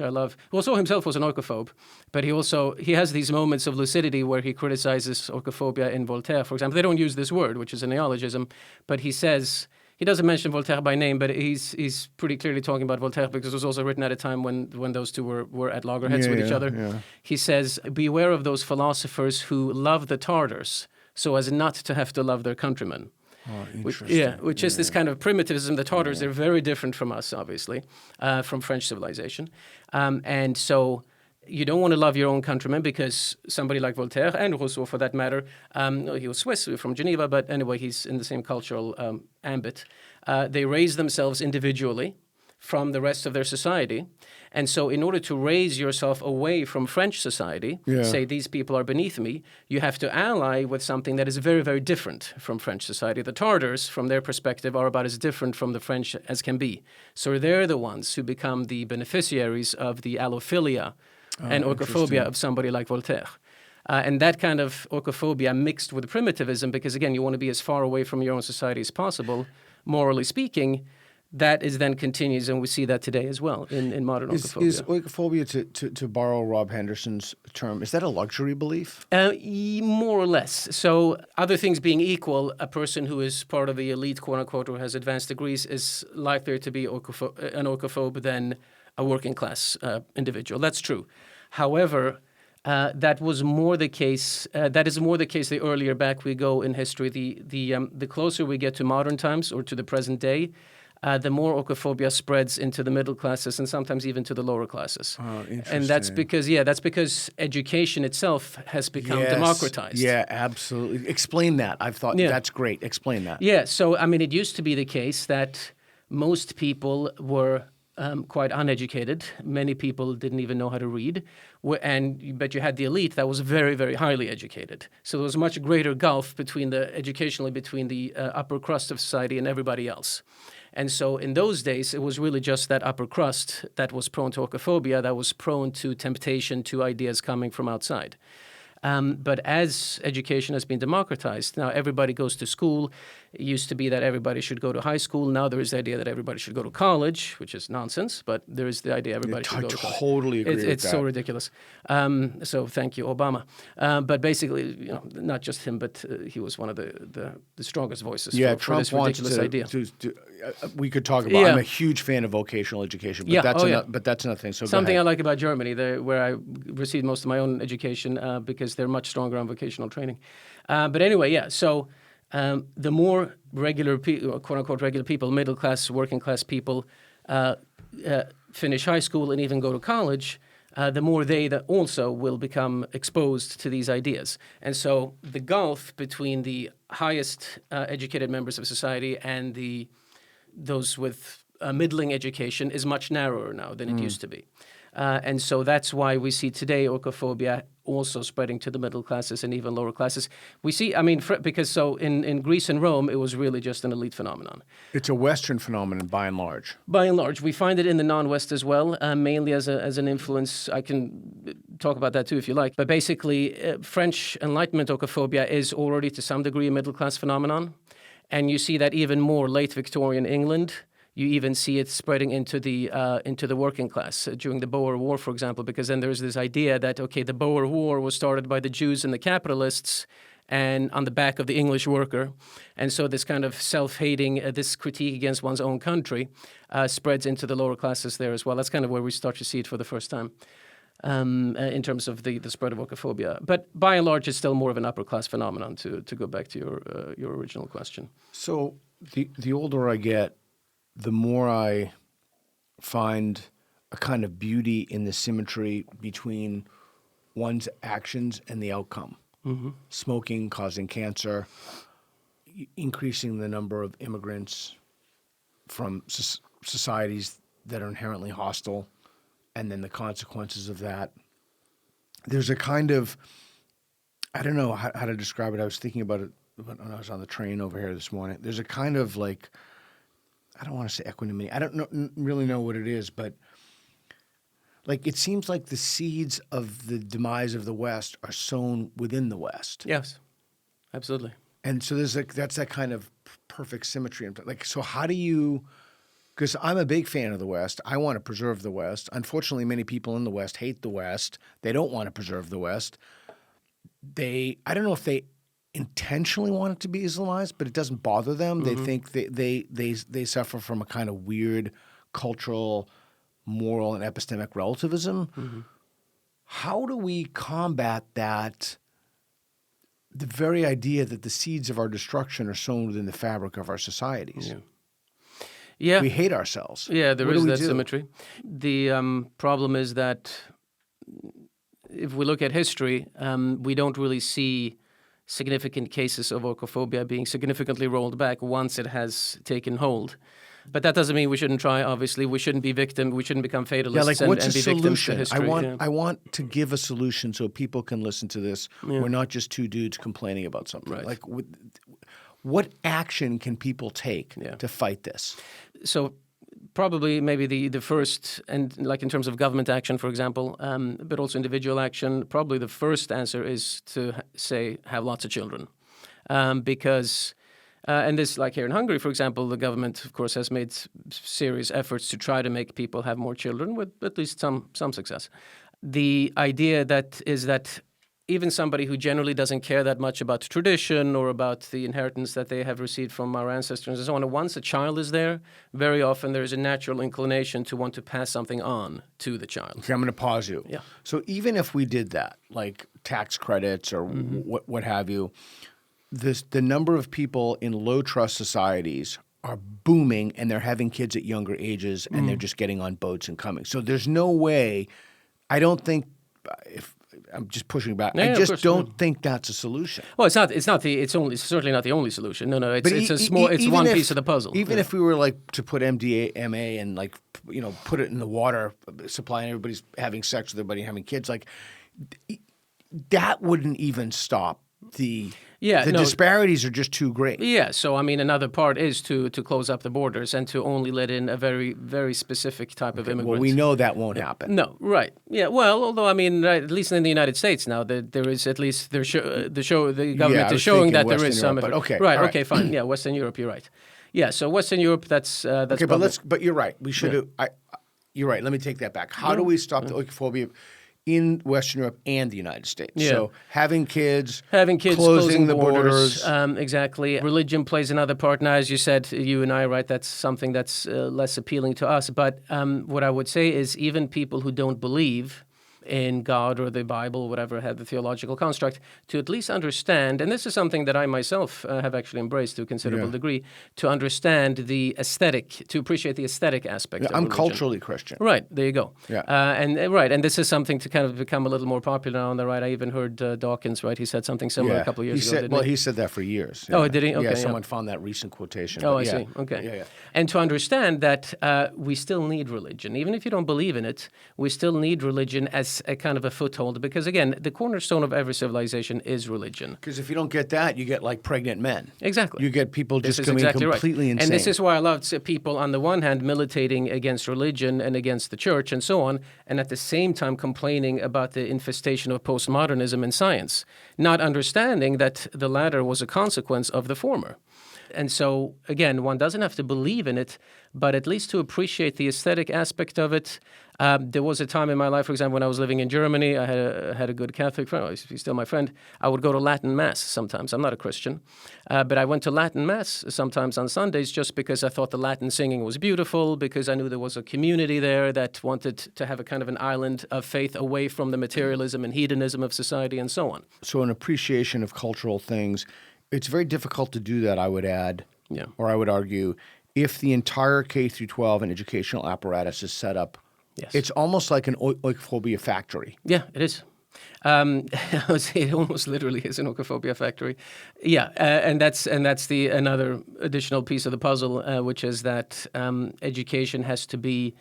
I love. Rousseau himself was an oikophobe, but he has these moments of lucidity where he criticizes oikophobia in Voltaire, for example. They don't use this word, which is a neologism, but he says... He doesn't mention Voltaire by name, but he's pretty clearly talking about Voltaire because it was also written at a time when those two were at loggerheads with each other. Yeah. He says, "Beware of those philosophers who love the Tartars so as not to have to love their countrymen." Oh, interesting. Which is this kind of primitivism. The Tartars, they're very different from us, obviously, from French civilization. And so... You don't want to love your own countrymen because somebody like Voltaire, and Rousseau for that matter, he was Swiss, from Geneva, but anyway, he's in the same cultural ambit. They raise themselves individually from the rest of their society. And so in order to raise yourself away from French society, say these people are beneath me, you have to ally with something that is very, very different from French society. The Tartars, from their perspective, are about as different from the French as can be. So they're the ones who become the beneficiaries of the allophilia and oikophobia of somebody like Voltaire. And that kind of oikophobia mixed with primitivism, because again, you want to be as far away from your own society as possible, morally speaking, that is then continues, and we see that today as well in modern oikophobia. Is oikophobia, to borrow Rob Henderson's term, is that a luxury belief? More or less. So other things being equal, a person who is part of the elite, quote unquote, or has advanced degrees is likelier to be an oikophobe than a working class individual. That's true. However, that was more the case. That is more the case the earlier back we go in history. The closer we get to modern times or to the present day, the more oikophobia spreads into the middle classes and sometimes even to the lower classes. Oh, interesting. And that's because education itself has become democratized. Yeah, absolutely. Explain that. I've thought that's great. Explain that. Yeah, so I mean, it used to be the case that most people were quite uneducated. Many people didn't even know how to read. But you had the elite that was very, very highly educated. So there was a much greater gulf educationally between the upper crust of society and everybody else. And so in those days, it was really just that upper crust that was prone to oikophobia, that was prone to temptation to ideas coming from outside. But as education has been democratized, now everybody goes to school. It used to be that everybody should go to high school. Now there is the idea that everybody should go to college, which is nonsense, but there is the idea everybody should go to college. I totally agree with that. It's so ridiculous. So thank you, Obama. But basically, not just him, but he was one of the strongest voices for this ridiculous idea. We could talk about. I'm a huge fan of vocational education, but but that's another thing. So something I like about Germany, where I received most of my own education, because they're much stronger on vocational training. But anyway, so the more regular people, quote unquote regular people, middle class, working class people, finish high school and even go to college, the more they that also will become exposed to these ideas. And so the gulf between the highest educated members of society and those with middling education is much narrower now than it used to be. And so that's why we see today oikophobia also spreading to the middle classes and even lower classes. We see, because in Greece and Rome, it was really just an elite phenomenon. It's a Western phenomenon by and large. By and large. We find it in the non-West as well, mainly as an influence. I can talk about that too if you like. But basically, French Enlightenment oikophobia is already to some degree a middle-class phenomenon. And you see that even more late Victorian England. You even see it spreading into the working class during the Boer War, for example, because then there's this idea that, the Boer War was started by the Jews and the capitalists and on the back of the English worker. And so this kind of self-hating, this critique against one's own country spreads into the lower classes there as well. That's kind of where we start to see it for the first time in terms of the spread of oikophobia. But by and large, it's still more of an upper-class phenomenon, to go back to your original question. So the older I get, the more I find a kind of beauty in the symmetry between one's actions and the outcome. Mm-hmm. Smoking causing cancer, increasing the number of immigrants from societies that are inherently hostile, and then the consequences of that. There's a kind of, I don't know how to describe it. I was thinking about it when I was on the train over here this morning. There's a kind of like, I don't want to say equanimity. I don't really know what it is, but like it seems like the seeds of the demise of the West are sown within the West. Yes, absolutely. And so that's that kind of perfect symmetry. Like, so how do you? Because I'm a big fan of the West. I want to preserve the West. Unfortunately, many people in the West hate the West. They don't want to preserve the West. I don't know if they intentionally want it to be Islamized, but it doesn't bother them. Mm-hmm. They think they suffer from a kind of weird cultural, moral, and epistemic relativism. Mm-hmm. How do we combat that? The very idea that the seeds of our destruction are sown within the fabric of our societies. Yeah. We hate ourselves. Yeah, there is that symmetry. The problem is that if we look at history, we don't really see significant cases of oikophobia being significantly rolled back once it has taken hold. But that doesn't mean we shouldn't try, obviously. We shouldn't be victims. We shouldn't become fatalists and be victims to history. I want to give a solution so people can listen to this. Yeah. We're not just two dudes complaining about something. Right. Like, what action can people take to fight this? So probably maybe the first, and like in terms of government action, for example, but also individual action, probably the first answer is to say have lots of children. Because, and this, like here in Hungary, for example, the government, of course, has made serious efforts to try to make people have more children with at least some success. The idea is that even somebody who generally doesn't care that much about tradition or about the inheritance that they have received from our ancestors and so on, once a child is there, very often there is a natural inclination to want to pass something on to the child. Okay, I'm going to pause you. Yeah. So even if we did that, like tax credits or what have you, the number of people in low trust societies are booming, and they're having kids at younger ages, and they're just getting on boats and coming. So there's no way. I don't think if. I'm just pushing back. Yeah, I of just course, don't think that's a solution. Well, it's certainly not the only solution. No, it's even one if- piece of the puzzle. Even if we were like to put MDMA and like put it in the water supply and everybody's having sex with everybody, having kids, like that wouldn't even stop the disparities are just too great. Yeah, so I mean, another part is to close up the borders and to only let in a very, very specific type of immigrant. Well, we know that won't happen. No, right. Yeah, well, although, I mean, at least in the United States now, there is at least, the government is showing that there is some... Europe, but okay, Right, all okay, fine. Yeah, Western Europe, you're right. Yeah, so Western Europe, that's Okay, probably- but you're right. We should. You're right. Let me take that back. How do we stop the oikophobia in Western Europe and the United States? Yeah. So having kids, closing the borders. Exactly. Religion plays another part. Now, as you said, you and I, right, that's something that's less appealing to us. But what I would say is even people who don't believe in God or the Bible, whatever had the theological construct, to at least understand, and this is something that I myself have actually embraced to a considerable degree, to understand the aesthetic, to appreciate the aesthetic aspect of I'm religion. culturally Christian. Right, there you go. Yeah. And this is something to kind of become a little more popular now on the right. I even heard Dawkins, right? He said something similar a couple of years ago. He said that for years. Oh, did he? Okay, yeah, yeah. someone found that recent quotation. Oh, but I yeah. see. Okay. Yeah. And to understand that we still need religion. Even if you don't believe in it, we still need religion as a kind of a foothold. Because, again, the cornerstone of every civilization is religion. Because if you don't get that, you get like pregnant men. Exactly. You get people This just is coming exactly completely right. insane. And this is why I love people, on the one hand, militating against religion and against the church and so on, and at the same time complaining about the infestation of postmodernism in science, not understanding that the latter was a consequence of the former. And so, again, one doesn't have to believe in it, but at least to appreciate the aesthetic aspect of it. There was a time in my life, for example, when I was living in Germany, I had a good Catholic friend. He's still my friend. I would go to Latin Mass sometimes. I'm not a Christian. But I went to Latin Mass sometimes on Sundays just because I thought the Latin singing was beautiful, because I knew there was a community there that wanted to have a kind of an island of faith away from the materialism and hedonism of society and so on. So an appreciation of cultural things. It's very difficult to do that, I would add, or I would argue, if the entire K through 12 and educational apparatus is set up. Yes. It's almost like an oikophobia factory. Yeah, it is. I would say it almost literally is an Oikophobia factory. Yeah, and that's another additional piece of the puzzle, which is that education has to be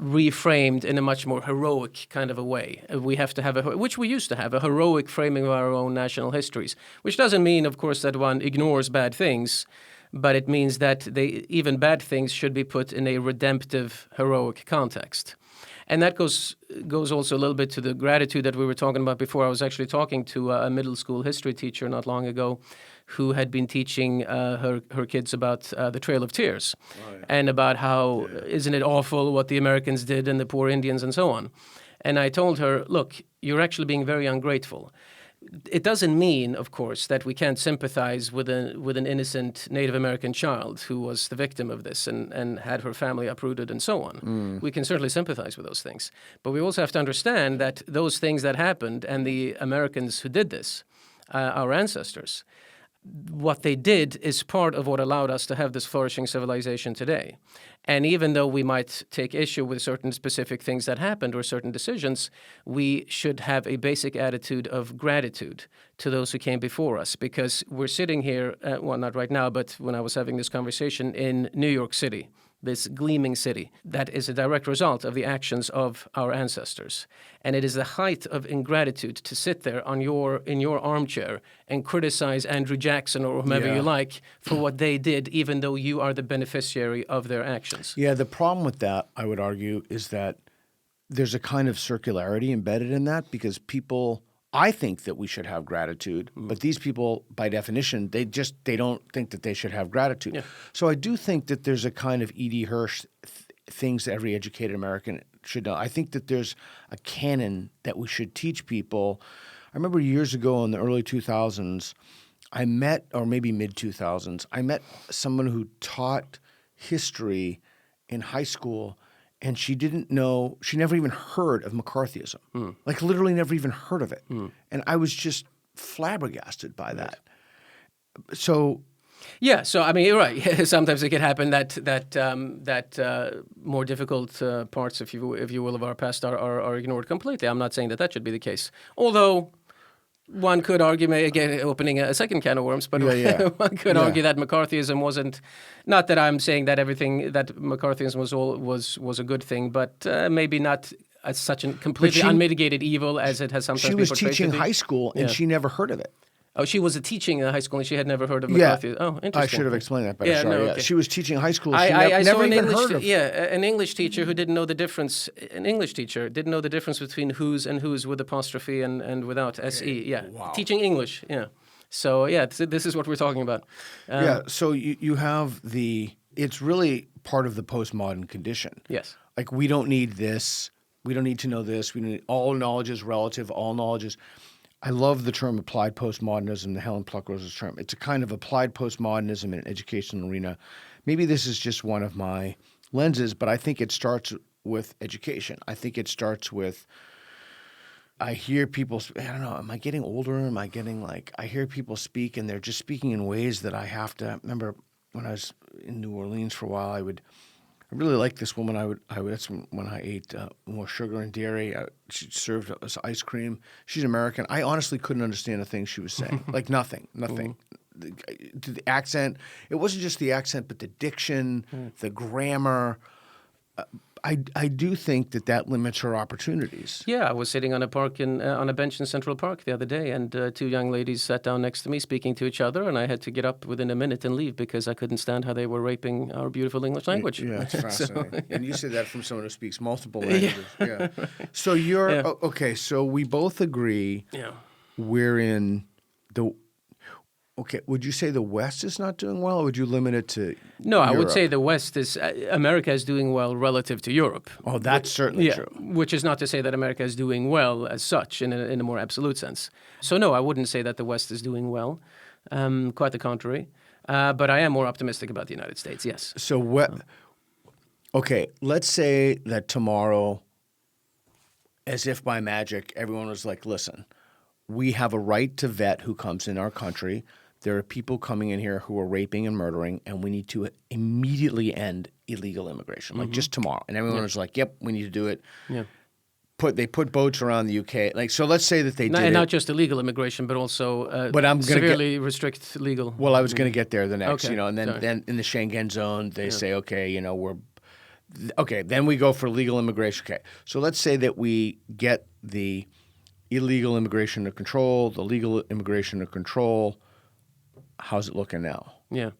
reframed in a much more heroic kind of a way. We have to have which we used to have, a heroic framing of our own national histories, which doesn't mean, of course, that one ignores bad things, but it means that even bad things should be put in a redemptive, heroic context. And that goes also a little bit to the gratitude that we were talking about before. I was actually talking to a middle school history teacher not long ago who had been teaching her kids about the Trail of Tears and about how isn't it awful what the Americans did and the poor Indians and so on. And I told her, look, you're actually being very ungrateful. It doesn't mean, of course, that we can't sympathize with an innocent Native American child who was the victim of this and had her family uprooted and so on. We can certainly sympathize with those things. But we also have to understand that those things that happened and the Americans who did this, our ancestors, what they did is part of what allowed us to have this flourishing civilization today. And even though we might take issue with certain specific things that happened or certain decisions, we should have a basic attitude of gratitude to those who came before us, because we're sitting here, well, not right now, but when I was having this conversation in New York City, this gleaming city, that is a direct result of the actions of our ancestors. And it is the height of ingratitude to sit there in your armchair and criticize Andrew Jackson or whomever you like for what they did, even though you are the beneficiary of their actions. Yeah, the problem with that, I would argue, is that there's a kind of circularity embedded in that because people, I think that we should have gratitude, but these people, by definition, they don't think that they should have gratitude. Yeah. So I do think that there's a kind of E.D. Hirsch things that every educated American should know. I think that there's a canon that we should teach people. I remember years ago in the early 2000s, I met, or maybe mid-2000s, I met someone who taught history in high school, and she didn't know, she never even heard of McCarthyism. Like literally never even heard of it. And I was just flabbergasted by that. So yeah, so I mean, you're right. Sometimes it can happen that more difficult parts, if you will, of our past are ignored completely. I'm not saying that should be the case. Although one could argue, again, opening a second can of worms, but one could argue that McCarthyism wasn't. Not that I'm saying that everything that McCarthyism was a good thing, but maybe not as such a completely unmitigated evil as it has sometimes been portrayed to be. She was teaching high school, and she never heard of it. Oh, she was teaching in high school and she had never heard of McCarthy. Yeah. Oh, interesting. I should have explained that better. Sorry. Okay. She was teaching high school. She I never saw even heard of. an English teacher who didn't know the difference. An English teacher didn't know the difference between who's and who's with apostrophe and without se. Yeah, wow. Teaching English. Yeah. So yeah, this is what we're talking about. So you have it's really part of the postmodern condition. Yes. Like we don't need this. We don't need to know this. We need all knowledge is relative. All knowledge is. I love the term applied postmodernism, the Helen Pluckrose's term. It's a kind of applied postmodernism in an educational arena. Maybe this is just one of my lenses, but I think it starts with education. I think it starts with I hear people – I don't know. Am I getting older? Am I getting I hear people speak and they're just speaking in ways that I have to – remember when I was in New Orleans for a while, I really liked this woman. That's when I ate more sugar and dairy. She served us ice cream. She's American. I honestly couldn't understand a thing she was saying. Like nothing. The accent. It wasn't just the accent, but the diction, the grammar. I do think that limits her opportunities. Yeah, I was sitting on a bench in Central Park the other day, and two young ladies sat down next to me, speaking to each other, and I had to get up within a minute and leave because I couldn't stand how they were raping our beautiful English language. Yeah, it's fascinating. And you say that from someone who speaks multiple languages. Yeah. So you're okay. So we both agree. Yeah. We're in the. Okay, would you say the West is not doing well, or would you limit it to No, Europe? I would say the West America is doing well relative to Europe. Oh, that's certainly true. Which is not to say that America is doing well as such in a more absolute sense. So no, I wouldn't say that the West is doing well. Quite the contrary. But I am more optimistic about the United States, yes. So okay, let's say that tomorrow, as if by magic, everyone was like, listen, we have a right to vet who comes in our country. There are people coming in here who are raping and murdering, and we need to immediately end illegal immigration, like just tomorrow. And everyone was like, yep, we need to do it. Yeah. They put boats around the UK. So let's say that they did and it. not just illegal immigration, but also But I'm gonna severely restrict legal. Well, I was going to get there the next, Okay, and then in the Schengen zone, they say, okay, then we go for legal immigration. Okay, so let's say that we get the illegal immigration under control, the legal immigration under control. How's it looking now? Yeah.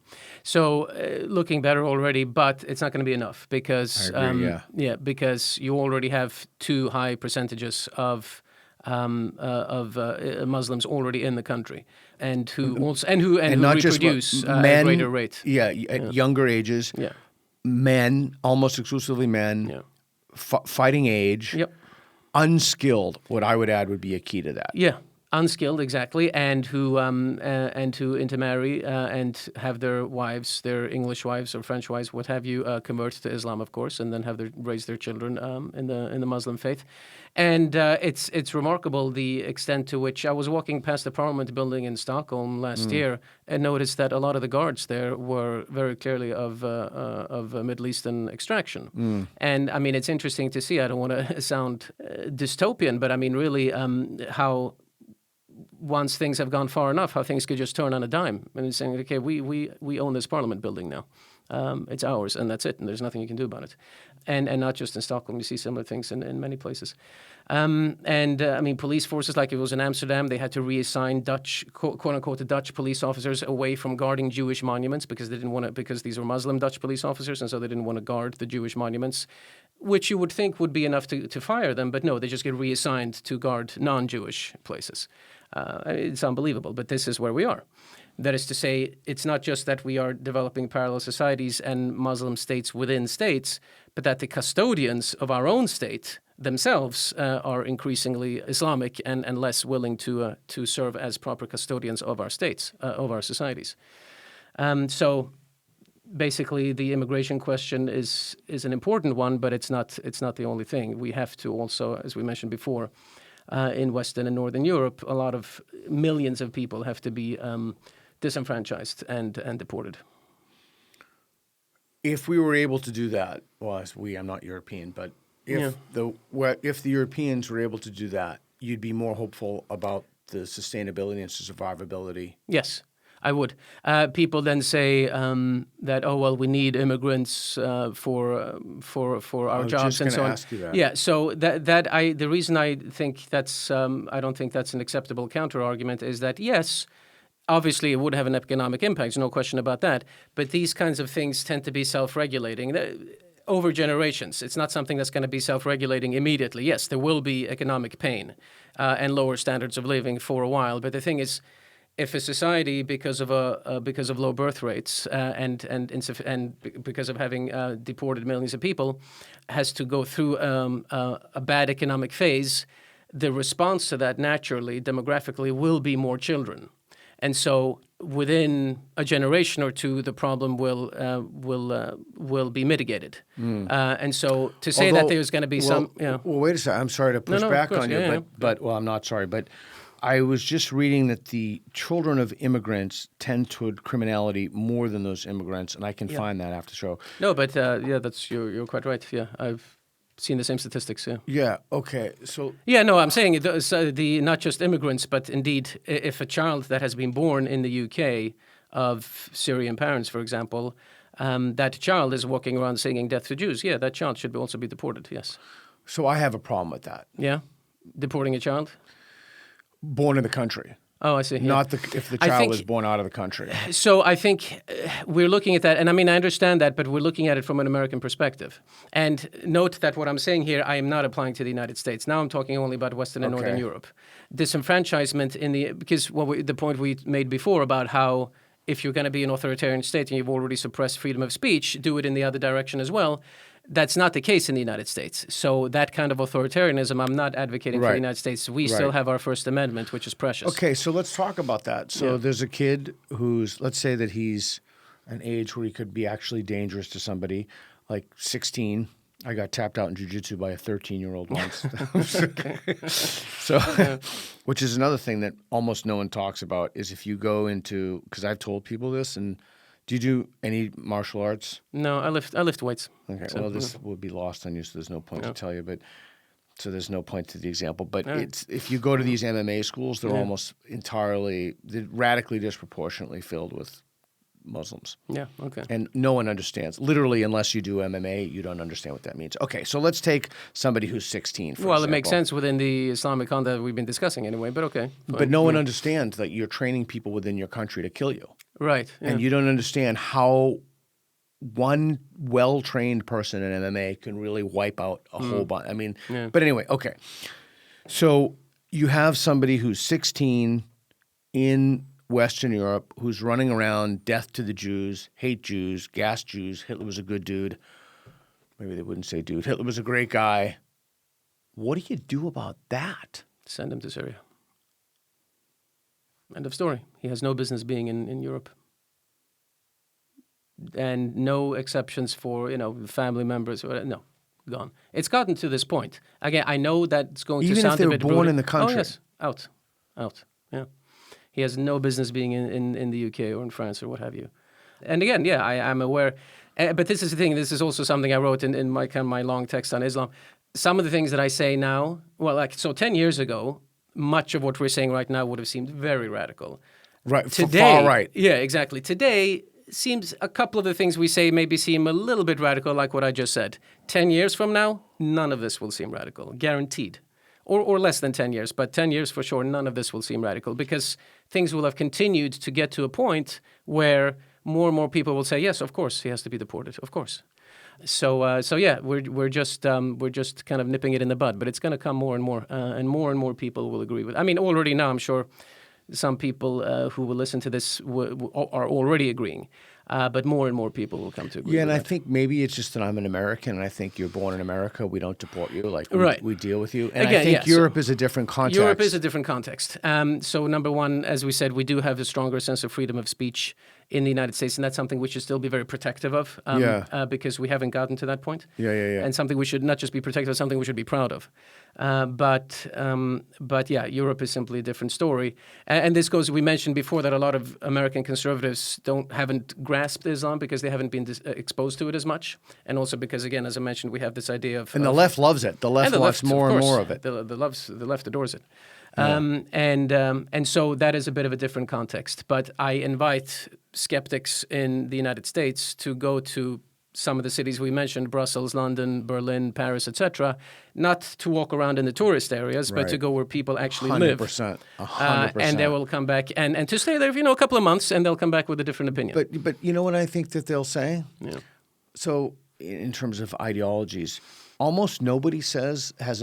So looking better already, but it's not going to be enough because I agree, because you already have too high percentages of Muslims already in the country, and who not reproduce just at men, a greater rate. Yeah, at younger ages. Yeah. Men, almost exclusively men. Yeah. Fighting age. Yep. Unskilled. What I would add would be a key to that. Yeah. Unskilled, exactly, and who intermarry and have their wives, their English wives or French wives, what have you, convert to Islam, of course, and then raise their children in the Muslim faith. And it's remarkable the extent to which I was walking past the Parliament building in Stockholm last year and noticed that a lot of the guards there were very clearly of Middle Eastern extraction. And I mean, it's interesting to see. I don't want to sound dystopian, but I mean, really, how once things have gone far enough, how things could just turn on a dime and saying, okay, we own this Parliament building now. It's ours, and that's it, and there's nothing you can do about it. And not just in Stockholm, you see similar things in many places. I mean, police forces, like it was in Amsterdam, they had to reassign Dutch, quote-unquote, the Dutch police officers away from guarding Jewish monuments because they didn't want to, because these were Muslim Dutch police officers, and so they didn't want to guard the Jewish monuments, which you would think would be enough to fire them, but no, they just get reassigned to guard non-Jewish places. It's unbelievable, but this is where we are. That is to say, it's not just that we are developing parallel societies and Muslim states within states, but that the custodians of our own state themselves are increasingly Islamic and less willing to serve as proper custodians of our states, of our societies. So basically, the immigration question is an important one, but it's not the only thing. We have to also, as we mentioned before, in Western and Northern Europe, a lot of millions of people have to be disenfranchised and deported. If we were able to do that, well, as I'm not European, but if the Europeans were able to do that, you'd be more hopeful about the sustainability and survivability. Yes, I would. People then say that, oh well, we need immigrants for our jobs and so on. Ask you that. Yeah, so the reason I think that's I don't think that's an acceptable counter argument is that yes, obviously it would have an economic impact, no question about that. But these kinds of things tend to be self-regulating over generations. It's not something that's going to be self-regulating immediately. Yes, there will be economic pain and lower standards of living for a while. But the thing is, if a society, because of low birth rates and because of having deported millions of people, has to go through a bad economic phase, the response to that naturally, demographically, will be more children. And so within a generation or two, the problem will be mitigated. And so to say that there's going to be Well, wait a second. I'm sorry to push back on you, but I'm not sorry. But I was just reading that the children of immigrants tend toward criminality more than those immigrants, and I can find that after the show. No, but you're quite right. Yeah, I've seen the same statistics. Yeah. Yeah. Okay. So. Yeah. No, I'm saying the not just immigrants, but indeed, if a child that has been born in the UK of Syrian parents, for example, that child is walking around singing "Death to Jews." Yeah, that child should also be deported. Yes. So I have a problem with that. Yeah, deporting a child born in the country. Oh, I see. Yeah. Not if the child was born out of the country. So I think we're looking at that, and I mean, I understand that, but we're looking at it from an American perspective. And note that what I'm saying here, I am not applying to the United States. Now I'm talking only about Western and Northern Europe. Disenfranchisement because the point we made before about how if you're going to be an authoritarian state and you've already suppressed freedom of speech, do it in the other direction as well. That's not the case in the United States. So that kind of authoritarianism, I'm not advocating for the United States. We still have our First Amendment, which is precious. Okay, so let's talk about that. So there's a kid who's, let's say that he's an age where he could be actually dangerous to somebody, like 16. I got tapped out in jiu-jitsu by a 13-year-old once. So, which is another thing that almost no one talks about is if you go into, because I've told people this, and do you do any martial arts? No, I lift weights. Okay, so, well, this would be lost on you, so there's no point to tell you. But so there's no point to the example. But it's if you go to these MMA schools, they're almost entirely, they're radically disproportionately filled with Muslims. Yeah, okay. And no one understands. Literally, unless you do MMA, you don't understand what that means. Okay, so let's take somebody who's 16, for example. It makes sense within the Islamic context we've been discussing anyway, but okay. Fine. But no one understands that you're training people within your country to kill you. Right. Yeah. And you don't understand how one well-trained person in MMA can really wipe out a whole bunch. I mean, but anyway, okay. So you have somebody who's 16 in Western Europe who's running around, death to the Jews, hate Jews, gas Jews, Hitler was a good dude. Maybe they wouldn't say dude. Hitler was a great guy. What do you do about that? Send him to Syria. End of story. He has no business being in Europe. And no exceptions for, family members. No, gone. It's gotten to this point. Again, I know that's going to sound a bit Even if they were born in the country? Oh, yes. Out. Yeah. He has no business being in the UK or in France or what have you. And again, I'm aware. But this is the thing. This is also something I wrote in my long text on Islam. Some of the things that I say now, 10 years ago, much of what we're saying right now would have seemed very radical. Right, today, far right. Yeah, exactly. Today, seems a couple of the things we say maybe seem a little bit radical, like what I just said. 10 years from now, none of this will seem radical, guaranteed. Or less than 10 years, but 10 years for sure, none of this will seem radical because things will have continued to get to a point where more and more people will say, yes, of course, he has to be deported, of course. So yeah, we're just kind of nipping it in the bud, but it's going to come more and more people will agree with. I mean, already now, I'm sure some people who will listen to this are already agreeing. But more and more people will come to agree. Yeah, and with I that. think maybe it's just that I'm an American, and I think you're born in America. We don't deport you, like Right. we deal with you. And Again, I think yeah, so Europe is a different context. Europe is a different context. So number one, as we said, we do have a stronger sense of freedom of speech in the United States, and that's something we should still be very protective of because we haven't gotten to that point. Yeah. And something we should not just be protective of, something we should be proud of. But yeah, Europe is simply a different story. And this goes, we mentioned before that a lot of American conservatives haven't grasped Islam because they haven't been exposed to it as much. And also because, again, as I mentioned, we have this idea of... And the left loves it. The left wants more and more of it. The left adores it. And so that is a bit of a different context. But I invite skeptics in the United States to go to some of the cities we mentioned, Brussels, London, Berlin, Paris, etc., not to walk around in the tourist areas, but to go where people actually live. 100%. And they will come back and to stay there, a couple of months, and they'll come back with a different opinion. But you know what I think that they'll say? Yeah. So in terms of ideologies, almost nobody has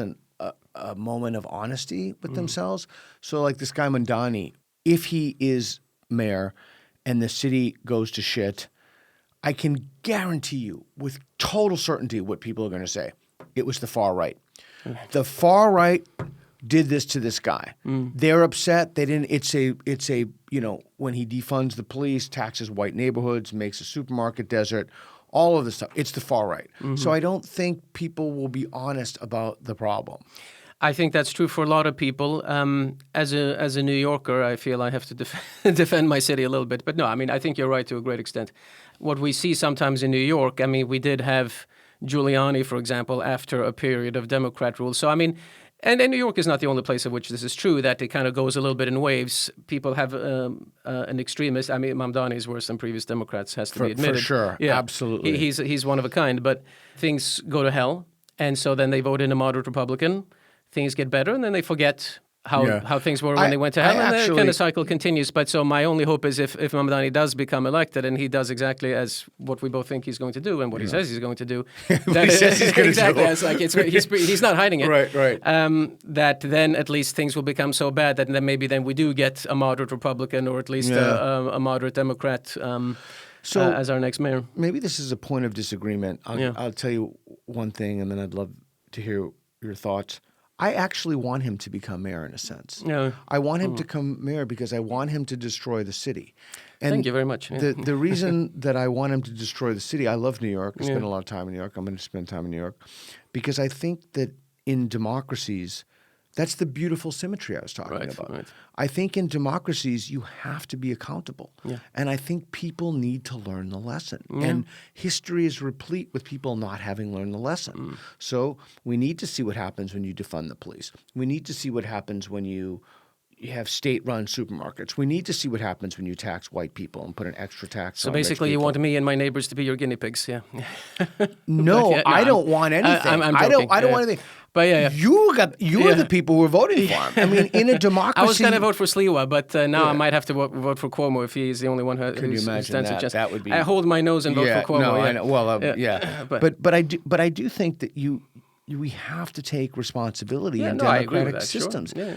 a moment of honesty with themselves. So like this guy Mamdani, if he is mayor and the city goes to shit, I can guarantee you with total certainty what people are going to say. It was the far right. The far right did this to this guy. They're upset. They didn't. It's a when he defunds the police, taxes white neighborhoods, makes a supermarket desert, all of this stuff. It's the far right. So I don't think people will be honest about the problem. I think that's true for a lot of people. As a New Yorker, I feel I have to defend my city a little bit. But no, I mean, I think you're right to a great extent. What we see sometimes in New York, I mean, we did have Giuliani, for example, after a period of Democrat rule. So, I mean, and New York is not the only place in which this is true, that it kind of goes a little bit in waves. People have an extremist. I mean, Mamdani is worse than previous Democrats, has to be admitted. For sure, yeah. absolutely. He's one of a kind, but things go to hell. And so then they vote in a moderate Republican. Things get better, and then they forget how things were when they went to hell, and the kind of cycle continues. But so my only hope is if Mamdani does become elected and he does exactly as what we both think he's going to do and what he says he's going to do, he says he's going to do. It's like he's not hiding it. Right. That then at least things will become so bad that then maybe we do get a moderate Republican or at least a moderate Democrat as our next mayor. Maybe this is a point of disagreement. I'll tell you one thing, and then I'd love to hear your thoughts. I actually want him to become mayor in a sense. Yeah. I want him to become mayor because I want him to destroy the city. And Thank you very much. Yeah. The reason that I want him to destroy the city, I love New York. I spend a lot of time in New York. I'm going to spend time in New York because I think that in democracies, that's the beautiful symmetry I was talking about. Right. I think in democracies, you have to be accountable. Yeah. And I think people need to learn the lesson. And history is replete with people not having learned the lesson. So we need to see what happens when you defund the police. We need to see what happens when you have state-run supermarkets. We need to see what happens when you tax white people and put an extra tax on So basically, rich you people. want me and my neighbors to be your guinea pigs, yeah? No, I don't want anything. I'm I joking. don't want anything. But yeah. You are the people who are voting for him. I mean, in a democracy, I was going to vote for Sliwa, but now I might have to vote for Cuomo if he's the only one who Can you imagine stands a that? chance. That would be. I hold my nose and vote for Cuomo. No, yeah. I know. Well, But I do think that we have to take responsibility in I agree with democratic that, sure. systems, Yeah.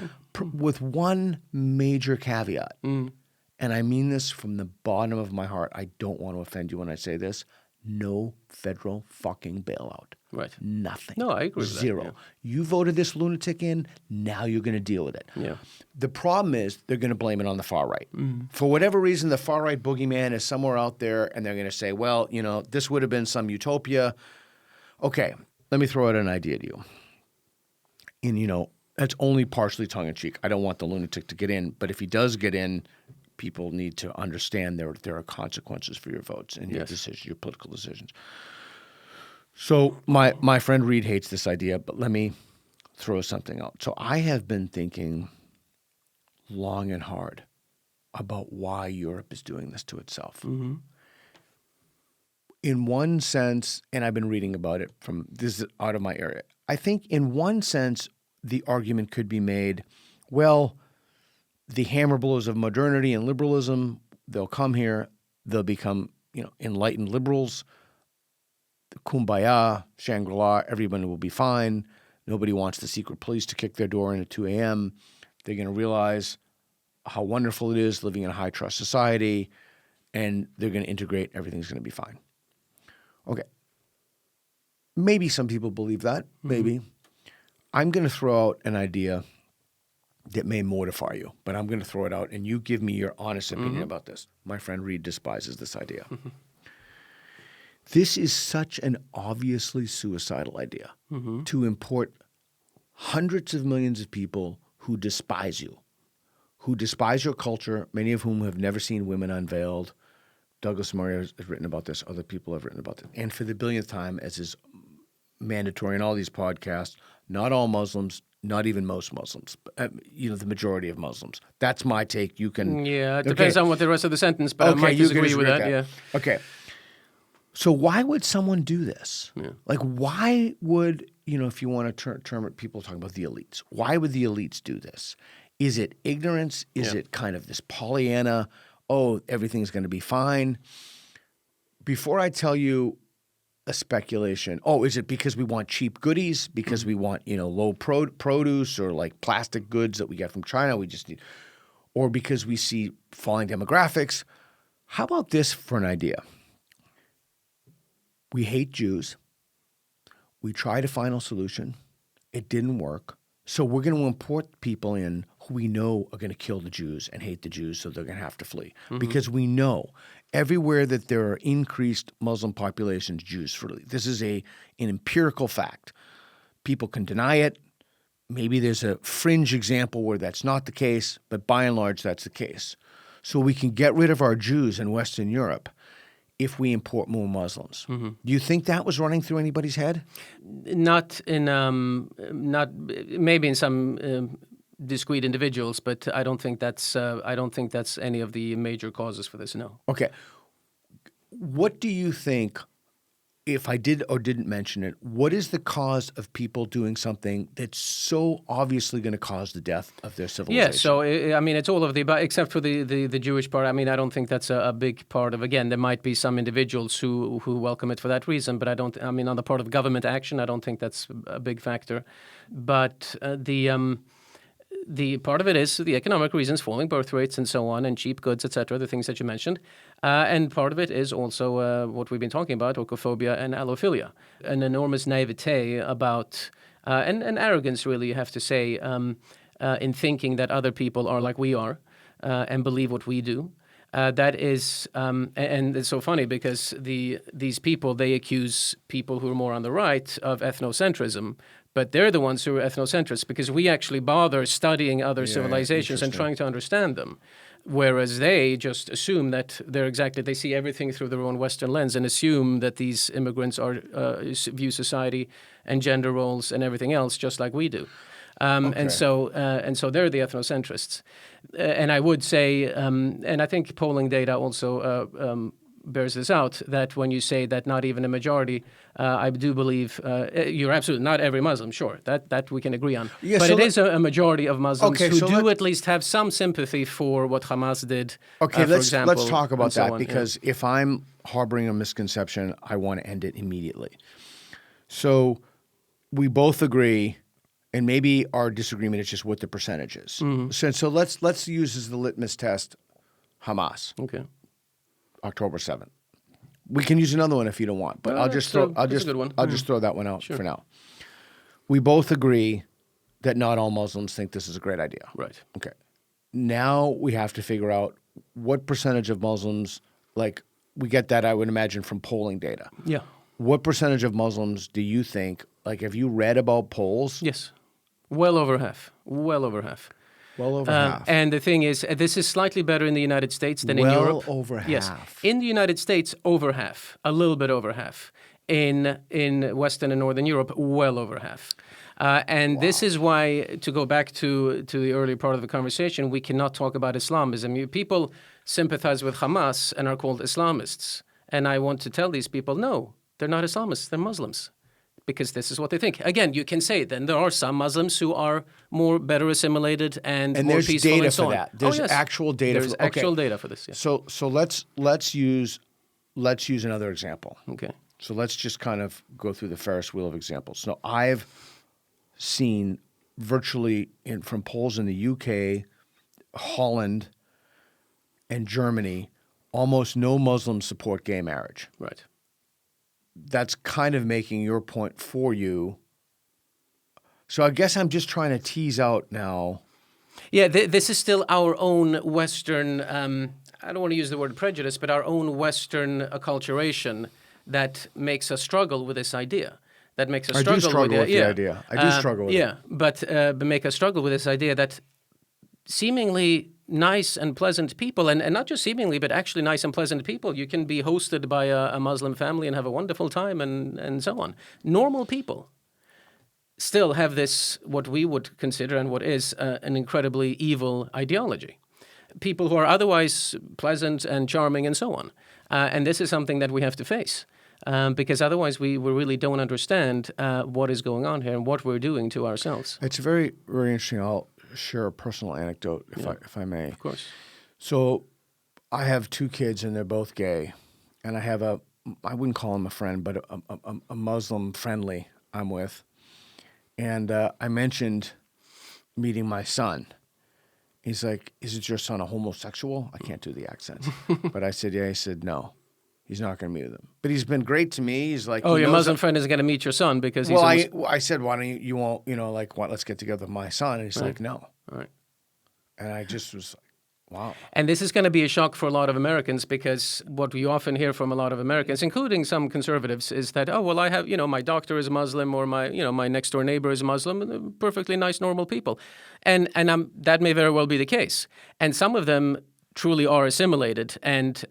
with one major caveat, and I mean this from the bottom of my heart. I don't want to offend you when I say this. No federal fucking bailout. Right. Nothing. No, I agree with that, Zero. yeah. You voted this lunatic in. Now you're going to deal with it. Yeah. The problem is they're going to blame it on the far right. For whatever reason, the far right boogeyman is somewhere out there, and they're going to say, well, this would have been some utopia. Okay, let me throw out an idea to you. And, that's only partially tongue-in-cheek. I don't want the lunatic to get in, but if he does get in, people need to understand there are consequences for your votes and your decisions, your political decisions. So my friend Reed hates this idea, but let me throw something out. So I have been thinking long and hard about why Europe is doing this to itself. in one sense, and I've been reading about it from this is out of my area. I think in one sense, the argument could be made, well, the hammer blows of modernity and liberalism, they'll come here, they'll become, enlightened liberals, kumbaya, Shangri-La, everyone will be fine. Nobody wants the secret police to kick their door in at 2 a.m. They're going to realize how wonderful it is living in a high-trust society, and they're going to integrate. Everything's going to be fine. Okay. Maybe some people believe that. Maybe. I'm going to throw out an idea that may mortify you, but I'm going to throw it out, and you give me your honest opinion about this. My friend Reed despises this idea. This is such an obviously suicidal idea to import hundreds of millions of people who despise you, who despise your culture, many of whom have never seen women unveiled. Douglas Murray has written about this. Other people have written about this. And for the billionth time, as is mandatory in all these podcasts, not all Muslims, not even most Muslims, the majority of Muslims. That's my take. You can... Yeah, it depends on what the rest of the sentence, but I might disagree with that. Yeah. Okay. So why would someone do this? Yeah. Like, why would, if you want to term it, people talk about the elites. Why would the elites do this? Is it ignorance? Is it kind of this Pollyanna, everything's going to be fine? Before I tell you a speculation, is it because we want cheap goodies? Because we want, low produce or like plastic goods that we get from China? We just need, or because we see falling demographics? How about this for an idea? We hate Jews. We tried a final solution. It didn't work. So we're going to import people in who we know are going to kill the Jews and hate the Jews, so they're going to have to flee. Because we know everywhere that there are increased Muslim populations, Jews flee. This is an empirical fact. People can deny it. Maybe there's a fringe example where that's not the case, but by and large, that's the case. So we can get rid of our Jews in Western Europe if we import more Muslims. Do you think that was running through anybody's head? Not maybe in some discrete individuals, but I don't think that's any of the major causes for this. No. Okay. What do you think? If I did or didn't mention it, what is the cause of people doing something that's so obviously going to cause the death of their civilization? Yeah, so it's all of the above, except for the Jewish part. I don't think that's a big part of. Again, there might be some individuals who welcome it for that reason, but on the part of government action, I don't think that's a big factor. But the part of it is the economic reasons, falling birth rates and so on, and cheap goods, etc., the things that you mentioned. And part of it is also what we've been talking about, oikophobia and allophilia. An enormous naivete about, and arrogance, really, you have to say, in thinking that other people are like we are and believe what we do. That is, and it's so funny because these people, they accuse people who are more on the right of ethnocentrism, but they're the ones who are ethnocentrists because we actually bother studying other civilizations and trying to understand them. Whereas they just assume that they see everything through their own Western lens and assume that these immigrants view society and gender roles and everything else just like we do. And so they're the ethnocentrists. And I would say, and I think polling data also bears this out, that when you say that not even a majority, I do believe you're absolutely not every Muslim, sure, that we can agree on. Yeah, but so it is a majority of Muslims who do at least have some sympathy for what Hamas did. Okay, let's talk about that because if I'm harboring a misconception, I want to end it immediately. So we both agree. And maybe our disagreement is just what the percentage is. So let's use as the litmus test Hamas. Okay. October 7th. We can use another one if you don't want, but I'll just throw that one out for now. We both agree that not all Muslims think this is a great idea. Right. Okay. Now we have to figure out what percentage of Muslims, like we get that, I would imagine, from polling data. Yeah. What percentage of Muslims do you think, like have you read about polls? Yes. Well over half. Well over half. Well over half. And the thing is, this is slightly better in the United States than in Europe. Well over half. Yes. In the United States, over half. A little bit over half. In Western and Northern Europe, well over half. And this is why, to go back to the earlier part of the conversation, we cannot talk about Islamism. People sympathize with Hamas and are called Islamists. And I want to tell these people, no, they're not Islamists, they're Muslims. Because this is what they think. Again, you can say then there are some Muslims who are better assimilated and more there's peaceful data and so for on. that. There's actual data. There's for, okay. actual data for this. Yeah. So let's use another example. Okay. So let's just kind of go through the Ferris wheel of examples. So I've seen virtually from polls in the UK, Holland, and Germany, almost no Muslims support gay marriage. Right. That's kind of making your point for you. So I guess I'm just trying to tease out now. Yeah, this is still our own Western, I don't want to use the word prejudice, but our own Western acculturation that makes us struggle with this idea. That makes us struggle, I do struggle with the idea. I do struggle with it. Yeah, but make us struggle with this idea that seemingly nice and pleasant people, and not just seemingly, but actually nice and pleasant people. You can be hosted by a Muslim family and have a wonderful time and so on. Normal people still have this, what we would consider and what is an incredibly evil ideology. People who are otherwise pleasant and charming and so on. And this is something that we have to face. Because otherwise we really don't understand what is going on here and what we're doing to ourselves. It's very, very interesting. I'll share a personal anecdote, if I may. Of course. So I have two kids, and they're both gay. And I have I wouldn't call him a friend, but a Muslim friendly I'm with. And I mentioned meeting my son. He's like, is it your son a homosexual? I can't do the accent. But I said, yeah. He said, no. He's not going to meet with him. But he's been great to me. He's like, oh, your Muslim friend is going to meet your son because he's. Well, I said, why don't you won't, let's get together with my son. And he's like, no. All right. And I just was like, wow. And this is going to be a shock for a lot of Americans because what we often hear from a lot of Americans, including some conservatives, is that, oh, well, I have, my doctor is Muslim or my next door neighbor is Muslim, perfectly nice, normal people. And that may very well be the case. And some of them truly are assimilated and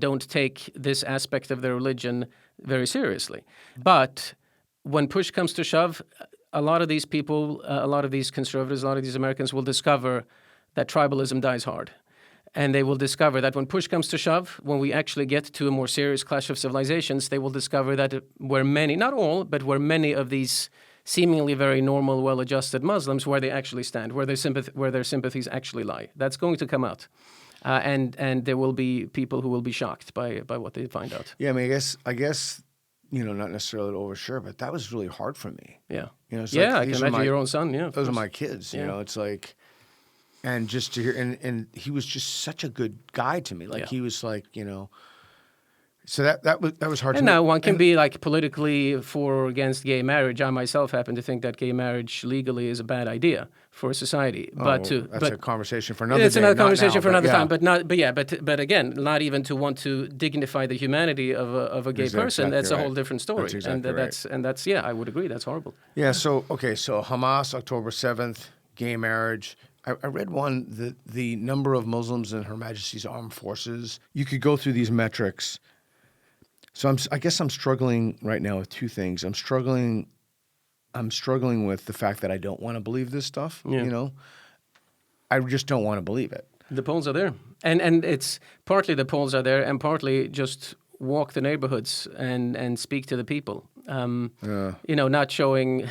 don't take this aspect of their religion very seriously. But when push comes to shove, a lot of these people, a lot of these conservatives, a lot of these Americans will discover that tribalism dies hard. And they will discover that when push comes to shove, when we actually get to a more serious clash of civilizations, they will discover that where many, not all, but where many of these seemingly very normal, well-adjusted Muslims, where they actually stand, where their sympathies actually lie. That's going to come out. And there will be people who will be shocked by what they find out. Yeah, I mean, I guess, not necessarily oversure, but that was really hard for me. Yeah. It's yeah, like, I can imagine your own son. Yeah, those are my kids. Yeah. It's like, and just to hear, and he was just such a good guy to me. Like he was like, So that was hard. And to now me. one can be like politically for or against gay marriage. I myself happen to think that gay marriage legally is a bad idea for society. That's a conversation for another day. It's another conversation now, for another yeah. time. But again, not even to want to dignify the humanity of a gay person. Exactly That's a right. whole different story. That's exactly right. And that's I would agree. That's horrible. Yeah. So Hamas, October 7th, gay marriage. I read the number of Muslims in Her Majesty's Armed Forces. You could go through these metrics. So I guess I'm struggling right now with two things. I'm struggling with the fact that I don't want to believe this stuff. Yeah. I just don't want to believe it. The polls are there, and it's partly the polls are there, and partly just walk the neighborhoods and speak to the people. Not showing,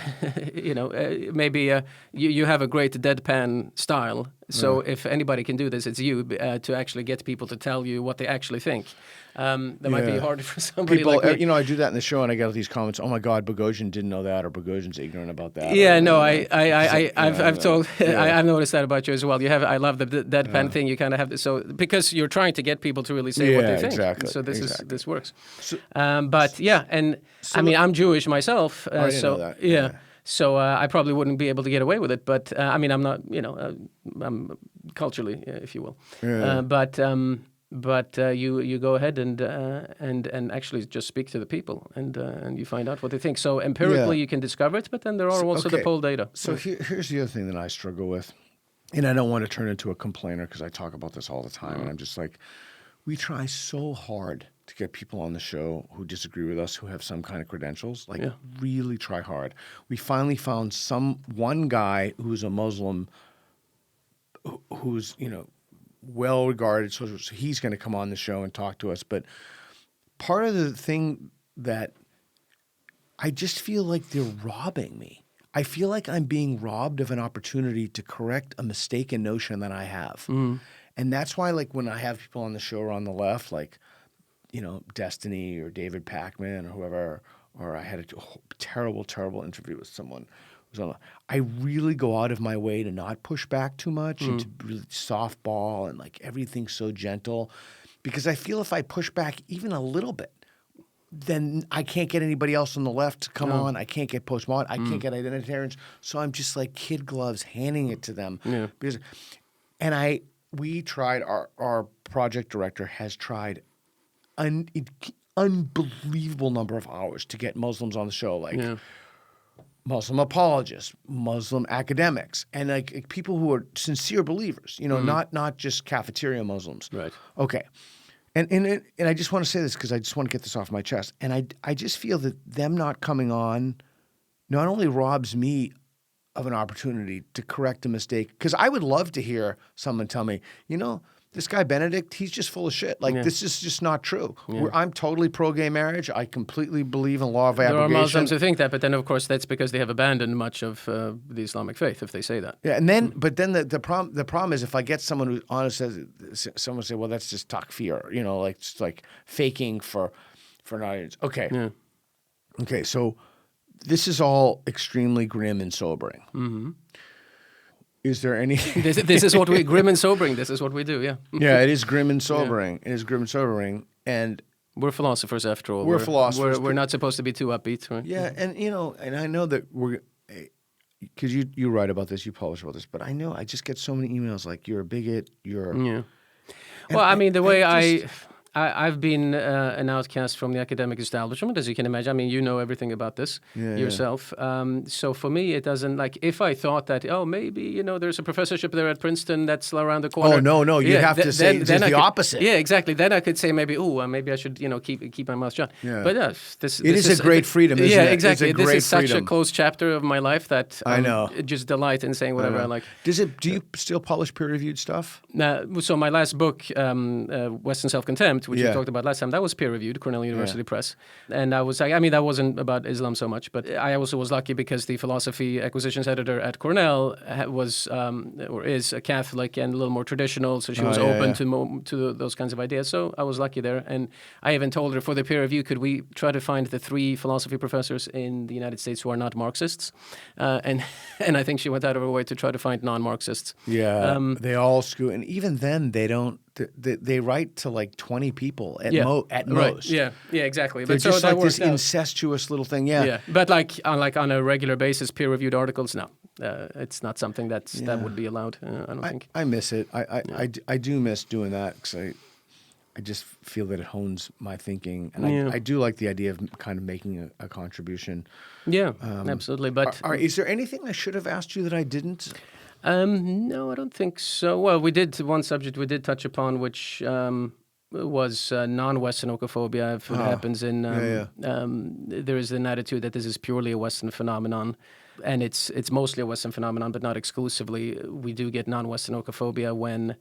maybe you have a great deadpan style. So if anybody can do this, it's you to actually get people to tell you what they actually think. That might be harder for somebody people, like me. I do that in the show, and I get all these comments. Oh my God, Boghossian didn't know that, or Boghossian's ignorant about that. Yeah, no, I've noticed that about you as well. I love the deadpan thing. You kind of have this, so because you're trying to get people to really say what they think. Exactly. So this works. So, I'm Jewish myself. I didn't know that. Yeah. So I probably wouldn't be able to get away with it, but I'm not, I'm culturally, if you will. Yeah. But you go ahead and actually just speak to the people and you find out what they think. So empirically you can discover it, but then there are also the poll data. So here's the other thing that I struggle with, and I don't want to turn into a complainer because I talk about this all the time, and I'm just like, we try so hard to get people on the show who disagree with us, who have some kind of credentials, really try hard. We finally found one guy who's a Muslim who's, well regarded, so he's going to come on the show and talk to us. But part of the thing that I just feel like they're robbing me. I feel like I'm being robbed of an opportunity to correct a mistaken notion that I have. And that's why, like, when I have people on the show or on the left, like, you know, Destiny or David Pacman or whoever, or I had a terrible, terrible interview with someone who's on. I really go out of my way to not push back too much and to really softball and like everything's so gentle, because I feel if I push back even a little bit, then I can't get anybody else on the left to come on. I can't get postmodern. I can't get identitarians. So I'm just like kid gloves handing it to them. Yeah. We tried, our project director has tried an unbelievable number of hours to get Muslims on the show, like Muslim apologists, Muslim academics, and like people who are sincere believers, you know, not just cafeteria Muslims. Right. Okay. And I just want to say this because I just want to get this off my chest. And I just feel that them not coming on not only robs me of an opportunity to correct a mistake, because I would love to hear someone tell me, you know, this guy Benedict, he's just full of shit. Like, this is just not true. I'm totally pro-gay marriage. I completely believe in law of abrogation. There are Muslims who think that, but then, of course, that's because they have abandoned much of the Islamic faith, if they say that. Yeah, and then, but then the problem is if I get someone who's honest, someone say, well, that's just takfir, you know, like, it's like faking for an audience. Okay. Yeah. Okay, so this is all extremely grim and sobering. Mm-hmm. Is there any? This is what we grim and sobering. This is what we do. Yeah. Yeah, it is grim and sobering. It is grim and sobering, and we're philosophers after all. We're philosophers. We're not supposed to be too upbeat, right? Yeah, and you know, and I know that we're because you write about this, you publish about this, but I know I just get so many emails like you're a bigot. Yeah. Well, I mean, the way I've been an outcast from the academic establishment, as you can imagine. I mean, you know everything about this yourself. So for me, it doesn't, like, if I thought that, oh, maybe, you know, there's a professorship there at Princeton that's around the corner. Oh, no, you'd have to say then the opposite. Yeah, exactly. Then I could say maybe, maybe I should, you know, keep my mouth shut. Yeah. But this is a great freedom, isn't it? Yeah, exactly. This is such a closed chapter of my life that I know. Just delight in saying whatever I like. Do you still publish peer-reviewed stuff? So my last book, Western Self-Contempt, which we talked about last time, that was peer-reviewed, Cornell University Press. And I was, I mean, that wasn't about Islam so much, but I also was lucky because the philosophy acquisitions editor at Cornell was, or is, a Catholic and a little more traditional, so she was open to those kinds of ideas. So I was lucky there. And I even told her for the peer review, could we try to find the 3 philosophy professors in the United States who are not Marxists? And I think she went out of her way to try to find non-Marxists. Yeah, they all scoot. And even then, they don't. They write to like 20 people at most. Yeah, exactly. They're but just so like this incestuous little thing. Yeah. But like on a regular basis, peer-reviewed articles, no, it's not something that would be allowed. I don't think. I miss it. I do miss doing that because I just feel that it hones my thinking, and I do like the idea of kind of making a contribution. Yeah, absolutely. But is there anything I should have asked you that I didn't? No, I don't think so. Well, we did one subject we did touch upon, which was non-Western oikophobia. If it happens in, there is an attitude that this is purely a Western phenomenon, and it's mostly a Western phenomenon, but not exclusively. We do get non-Western oikophobia when,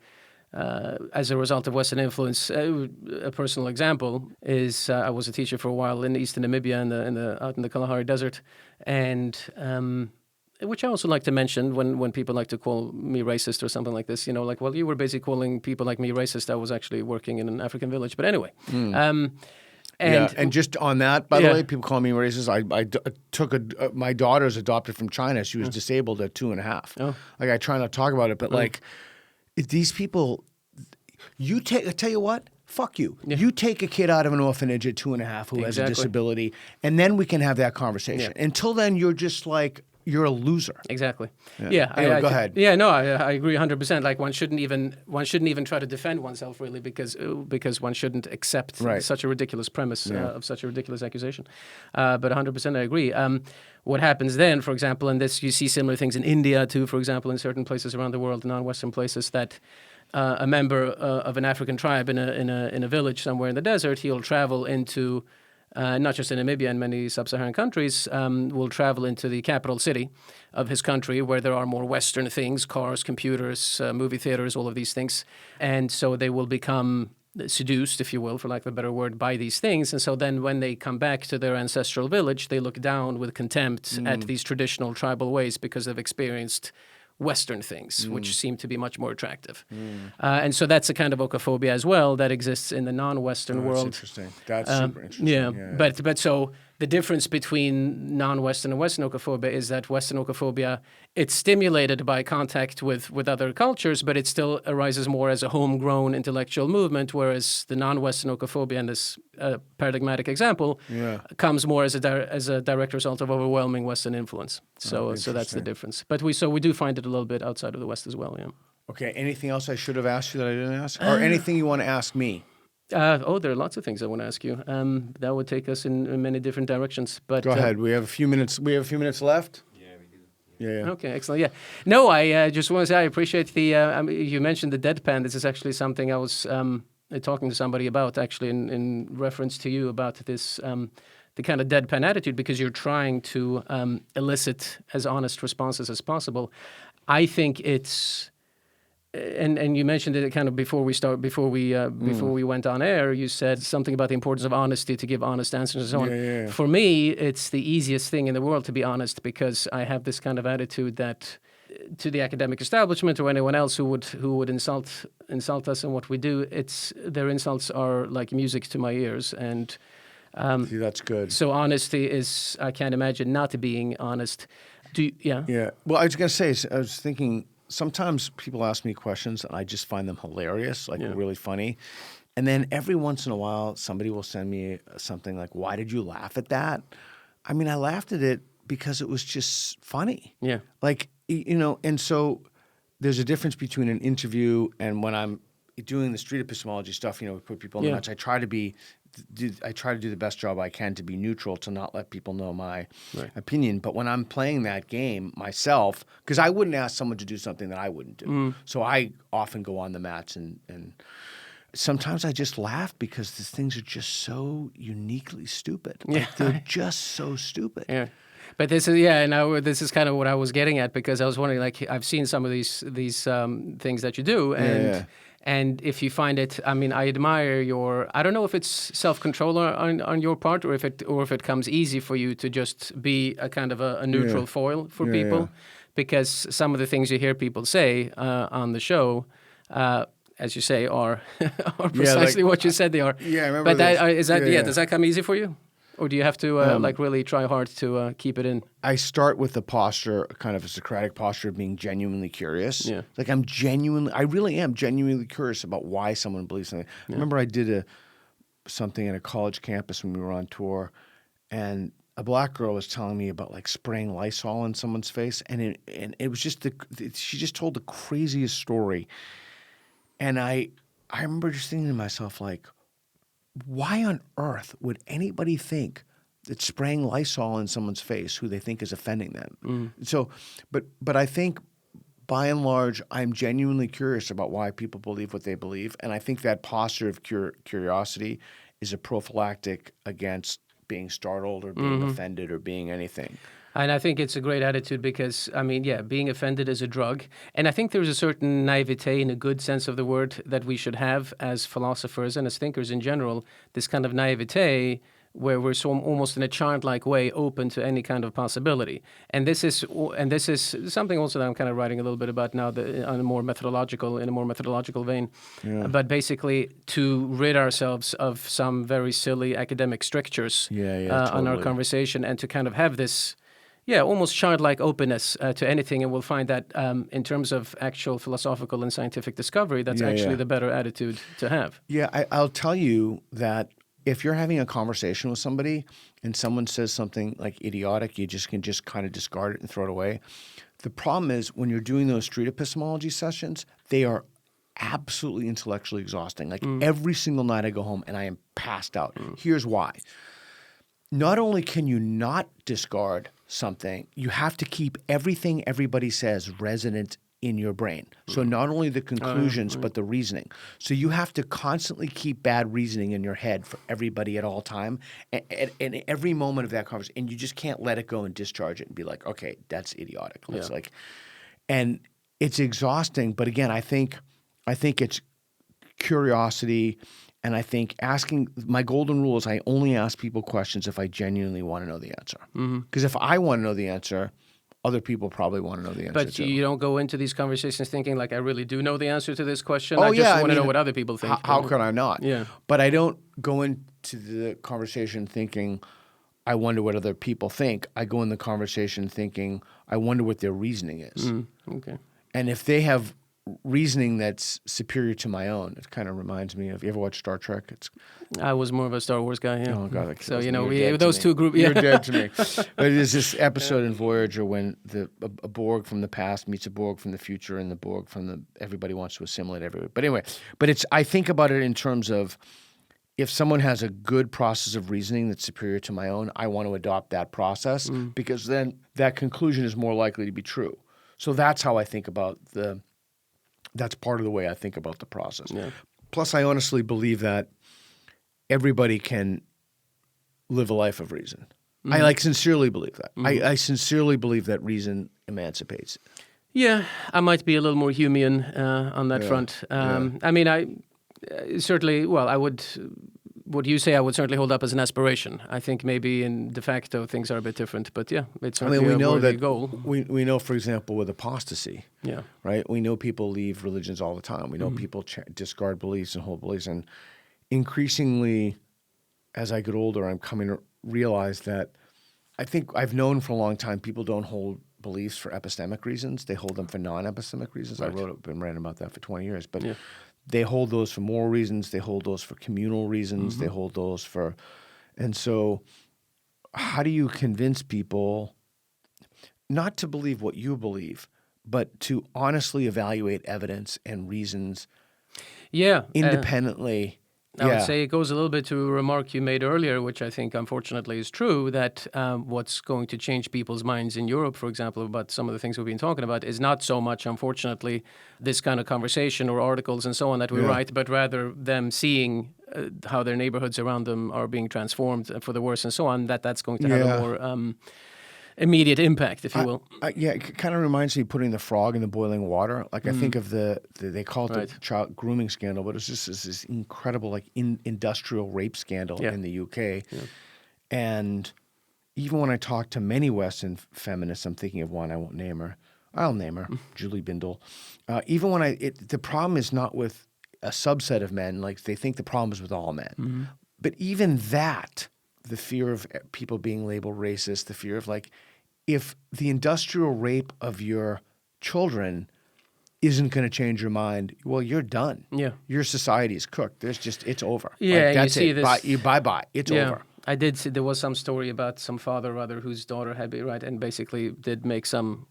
as a result of Western influence. A personal example is I was a teacher for a while in eastern Namibia, out in the Kalahari Desert, and which I also like to mention when people like to call me racist or something like this, you know, like, well, you were basically calling people like me racist. I was actually working in an African village. But anyway. And just on that, by the way, people call me racist. I took my daughter's adopted from China. She was disabled at 2.5. Oh. Like, I try not to talk about it, but like, these people, I tell you what, fuck you. Yeah. You take a kid out of an orphanage at 2.5 who has a disability, and then we can have that conversation. Yeah. Until then, you're just like, you're a loser. Exactly. Anyway, go ahead. Yeah, no, I agree 100%. Like, one shouldn't even try to defend oneself, really, because one shouldn't accept such a ridiculous premise of such a ridiculous accusation. But 100% I agree. What happens then, for example, and this you see similar things in India too, for example, in certain places around the world, non-Western places, that a member of an African tribe in a village somewhere in the desert, he'll travel into not just in Namibia and many sub-Saharan countries, will travel into the capital city of his country where there are more Western things, cars, computers, movie theaters, all of these things. And so they will become seduced, if you will, for lack of a better word, by these things. And so then when they come back to their ancestral village, they look down with contempt at these traditional tribal ways because they've experienced Western things, which seem to be much more attractive. And so that's a kind of oikophobia as well that exists in the non-Western world. That's interesting. That's super interesting. Yeah. But so the difference between non-Western and Western oikophobia is that Western oikophobia, it's stimulated by contact with other cultures, but it still arises more as a homegrown intellectual movement, whereas the non-Western oikophobia in this paradigmatic example comes more as a direct result of overwhelming Western influence. So that's the difference. But we do find it a little bit outside of the West as well, yeah. Okay, anything else I should have asked you that I didn't ask? Or anything you want to ask me? There are lots of things I want to ask you. That would take us in many different directions. But Go ahead. We have a few minutes. We have a few minutes left. Yeah, we do. Yeah. Okay, excellent. Yeah. No, I just want to say I appreciate the. You mentioned the deadpan. This is actually something I was talking to somebody about, actually, in reference to you about this. The kind of deadpan attitude, because you're trying to elicit as honest responses as possible. I think it's. And you mentioned it kind of before we went on air. You said something about the importance of honesty to give honest answers and so on. Yeah. For me, it's the easiest thing in the world to be honest, because I have this kind of attitude that to the academic establishment or anyone else who would insult us and what we do, their insults are like music to my ears. And See, that's good. so honesty is, I can't imagine not being honest. Yeah. Well, I was going to say, I was thinking. Sometimes people ask me questions and I just find them hilarious, like really funny. And then every once in a while, somebody will send me something like, "Why did you laugh at that?" I mean, I laughed at it because it was just funny. Yeah. Like, and so there's a difference between an interview and when I'm doing the street epistemology stuff, we put people in the match. I try to do the best job I can to be neutral, to not let people know my opinion. But when I'm playing that game myself, because I wouldn't ask someone to do something that I wouldn't do. So I often go on the mats and sometimes I just laugh because these things are just so uniquely stupid. Like, they're just so stupid. Yeah. But this is kind of what I was getting at, because I was wondering, like, I've seen some of these things that you do, and if you find it, I mean, I admire your. I don't know if it's self-control on your part, or if it comes easy for you to just be a kind of a neutral foil for people, because some of the things you hear people say on the show. As you say, are precisely what you said they are. Yeah, I remember. But does that come easy for you? Or do you have to really try hard to keep it in? I start with the posture, kind of a Socratic posture of being genuinely curious. Yeah. Like I really am genuinely curious about why someone believes something. I remember I did something at a college campus when we were on tour, and a black girl was telling me about like spraying Lysol in someone's face, and it was just she just told the craziest story, and I remember just thinking to myself, like, why on earth would anybody think that spraying Lysol in someone's face who they think is offending them? So, but I think by and large, I'm genuinely curious about why people believe what they believe. And I think that posture of curiosity is a prophylactic against being startled or being offended or being anything. And I think it's a great attitude because, I mean, being offended is a drug. And I think there's a certain naivete, in a good sense of the word, that we should have as philosophers and as thinkers in general, this kind of naivete where we're so almost in a childlike way open to any kind of possibility. And this is something also that I'm kind of writing a little bit about now in a more methodological vein. Yeah. But basically to rid ourselves of some very silly academic strictures on our conversation, and to kind of have this almost childlike openness to anything, and we'll find that in terms of actual philosophical and scientific discovery, that's actually the better attitude to have. Yeah, I'll tell you that if you're having a conversation with somebody and someone says something like idiotic, you can just kind of discard it and throw it away. The problem is when you're doing those street epistemology sessions, they are absolutely intellectually exhausting. Like every single night I go home and I am passed out. Here's why. Not only can you not discard something, you have to keep everything everybody says resonant in your brain. So not only the conclusions, but the reasoning. So you have to constantly keep bad reasoning in your head for everybody at all time, and every moment of that conversation. And you just can't let it go and discharge it and be like, okay, that's idiotic. And it's exhausting. But again, I think it's curiosity And I think my golden rule is I only ask people questions if I genuinely want to know the answer. Because if I want to know the answer, other people probably want to know the answer But too. you don't go into these conversations thinking like, I really do know the answer to this question. Oh, I just yeah, I want to know mean, what other people think. How could I not? Yeah. But I don't go into the conversation thinking, I wonder what other people think. I go in the conversation thinking, I wonder what their reasoning is. Okay. And if they have reasoning that's superior to my own, it kind of reminds me of, you ever watch Star Trek? I was more of a Star Wars guy, yeah. Oh, God, that So, kills you me. know, You're dead to those me. two groups, You're yeah. dead to me. But there's this episode in Voyager when a Borg from the past meets a Borg from the future, and the Borg from everybody wants to assimilate everybody. But anyway, I think about it in terms of, if someone has a good process of reasoning that's superior to my own, I want to adopt that process because then that conclusion is more likely to be true. So that's how I think about that's part of the way I think about the process. Yeah. Plus, I honestly believe that everybody can live a life of reason. I sincerely believe that. I sincerely believe that reason emancipates. Yeah, I might be a little more Humean on that front. I mean, I certainly, I would, what you say, I would certainly hold up as an aspiration. I think maybe in de facto things are a bit different, but yeah, it's certainly we a know worthy that goal. we know, for example, with apostasy, Yeah. right? We know people leave religions all the time. We know people discard beliefs and hold beliefs, and increasingly, as I get older, I'm coming to realize that I think I've known for a long time people don't hold beliefs for epistemic reasons. They hold them for non-epistemic reasons. Right. Been writing about that for 20 years, but they hold those for moral reasons. They hold those for communal reasons. They hold those for, and so how do you convince people not to believe what you believe, but to honestly evaluate evidence and reasons Yeah. independently? I would say it goes a little bit to a remark you made earlier, which I think unfortunately is true, that what's going to change people's minds in Europe, for example, about some of the things we've been talking about, is not so much, unfortunately, this kind of conversation or articles and so on that we write, but rather them seeing how their neighborhoods around them are being transformed for the worse and so on, that's going to have a more immediate impact, if you will. It kind of reminds me of putting the frog in the boiling water. Like I think of they call it the child grooming scandal, but it's just this incredible industrial rape scandal in the UK. Yeah. And even when I talk to many Western feminists, I'm thinking of one, I won't name her. I'll name her, Julie Bindel. Even when the problem is not with a subset of men, like they think the problem is with all men. But even that, the fear of people being labeled racist, the fear of if the industrial rape of your children isn't going to change your mind, well, you're done. Yeah. Your society is cooked. It's over. Yeah, that's you see it. this. Bye-bye. It's over. I did see there was some story about some father or other whose daughter had been, and basically did make some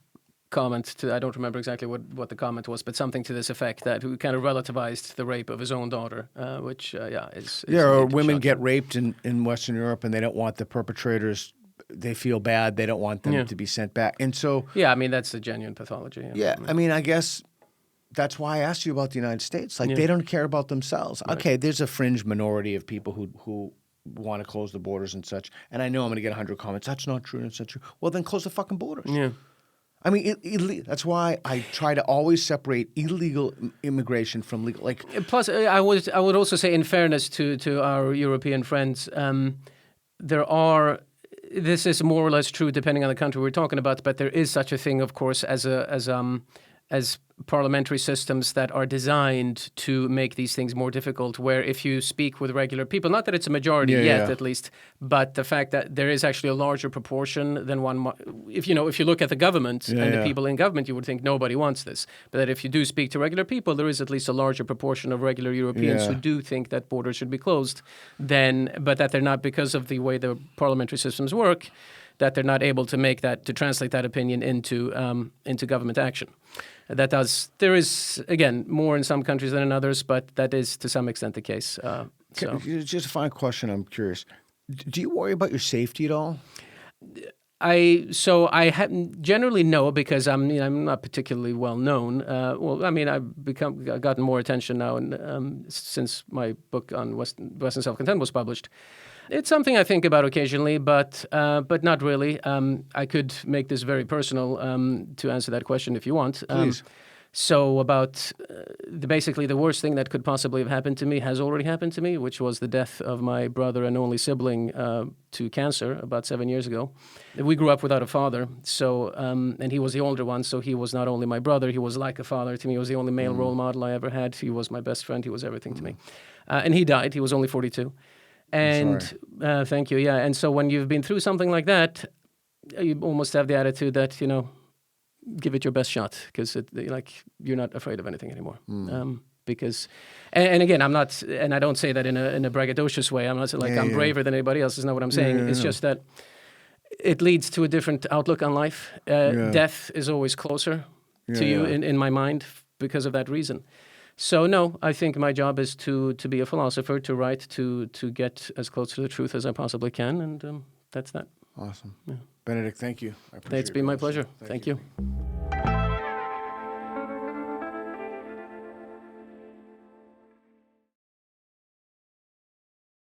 comment to, I don't remember exactly what the comment was, but something to this effect, that who kind of relativized the rape of his own daughter, which, is or women shocking. Get raped in Western Europe and they don't want the perpetrators, they feel bad, they don't want them to be sent back. And so... Yeah, I mean, that's a genuine pathology. I mean, I guess that's why I asked you about the United States. They don't care about themselves. Right. Okay, there's a fringe minority of people who want to close the borders and such, and I know I'm going to get 100 comments, that's not true, that's not true. Well, then close the fucking borders. Yeah. I mean, that's why I try to always separate illegal immigration from legal. Plus, I would also say, in fairness to our European friends, this is more or less true depending on the country we're talking about. But there is such a thing, of course, as parliamentary systems that are designed to make these things more difficult, where if you speak with regular people, not that it's a majority yet at least, but the fact that there is actually a larger proportion than one, if you look at the government and the people in government, you would think nobody wants this. But that if you do speak to regular people, there is at least a larger proportion of regular Europeans who do think that borders should be closed, but that they're not, because of the way the parliamentary systems work, that they're not able to translate that opinion into government action. There is, again, more in some countries than in others, but that is to some extent the case. Just a final question, I'm curious. Do you worry about your safety at all? I generally no, because I'm not particularly well known. I've gotten more attention now, since my book on Western self-content was published. It's something I think about occasionally, but not really. I could make this very personal to answer that question if you want. Please. So about basically the worst thing that could possibly have happened to me has already happened to me, which was the death of my brother and only sibling to cancer about 7 years ago. We grew up without a father, so and he was the older one, so he was not only my brother, he was like a father to me. He was the only male role model I ever had. He was my best friend. He was everything to me. And he died. He was only 42. And thank you. Yeah. And so when you've been through something like that, you almost have the attitude that, give it your best shot, because you're not afraid of anything anymore. Because, and again, I'm not, and I don't say that in a braggadocious way. I'm not saying I'm braver than anybody else. Is not what I'm saying. It's just that it leads to a different outlook on life. Death is always closer to you in my mind because of that reason. So no, I think my job is to be a philosopher, to write, to get as close to the truth as I possibly can, and that's that. Awesome. Benedict, thank you. I appreciate It's been my it. pleasure. Thank you.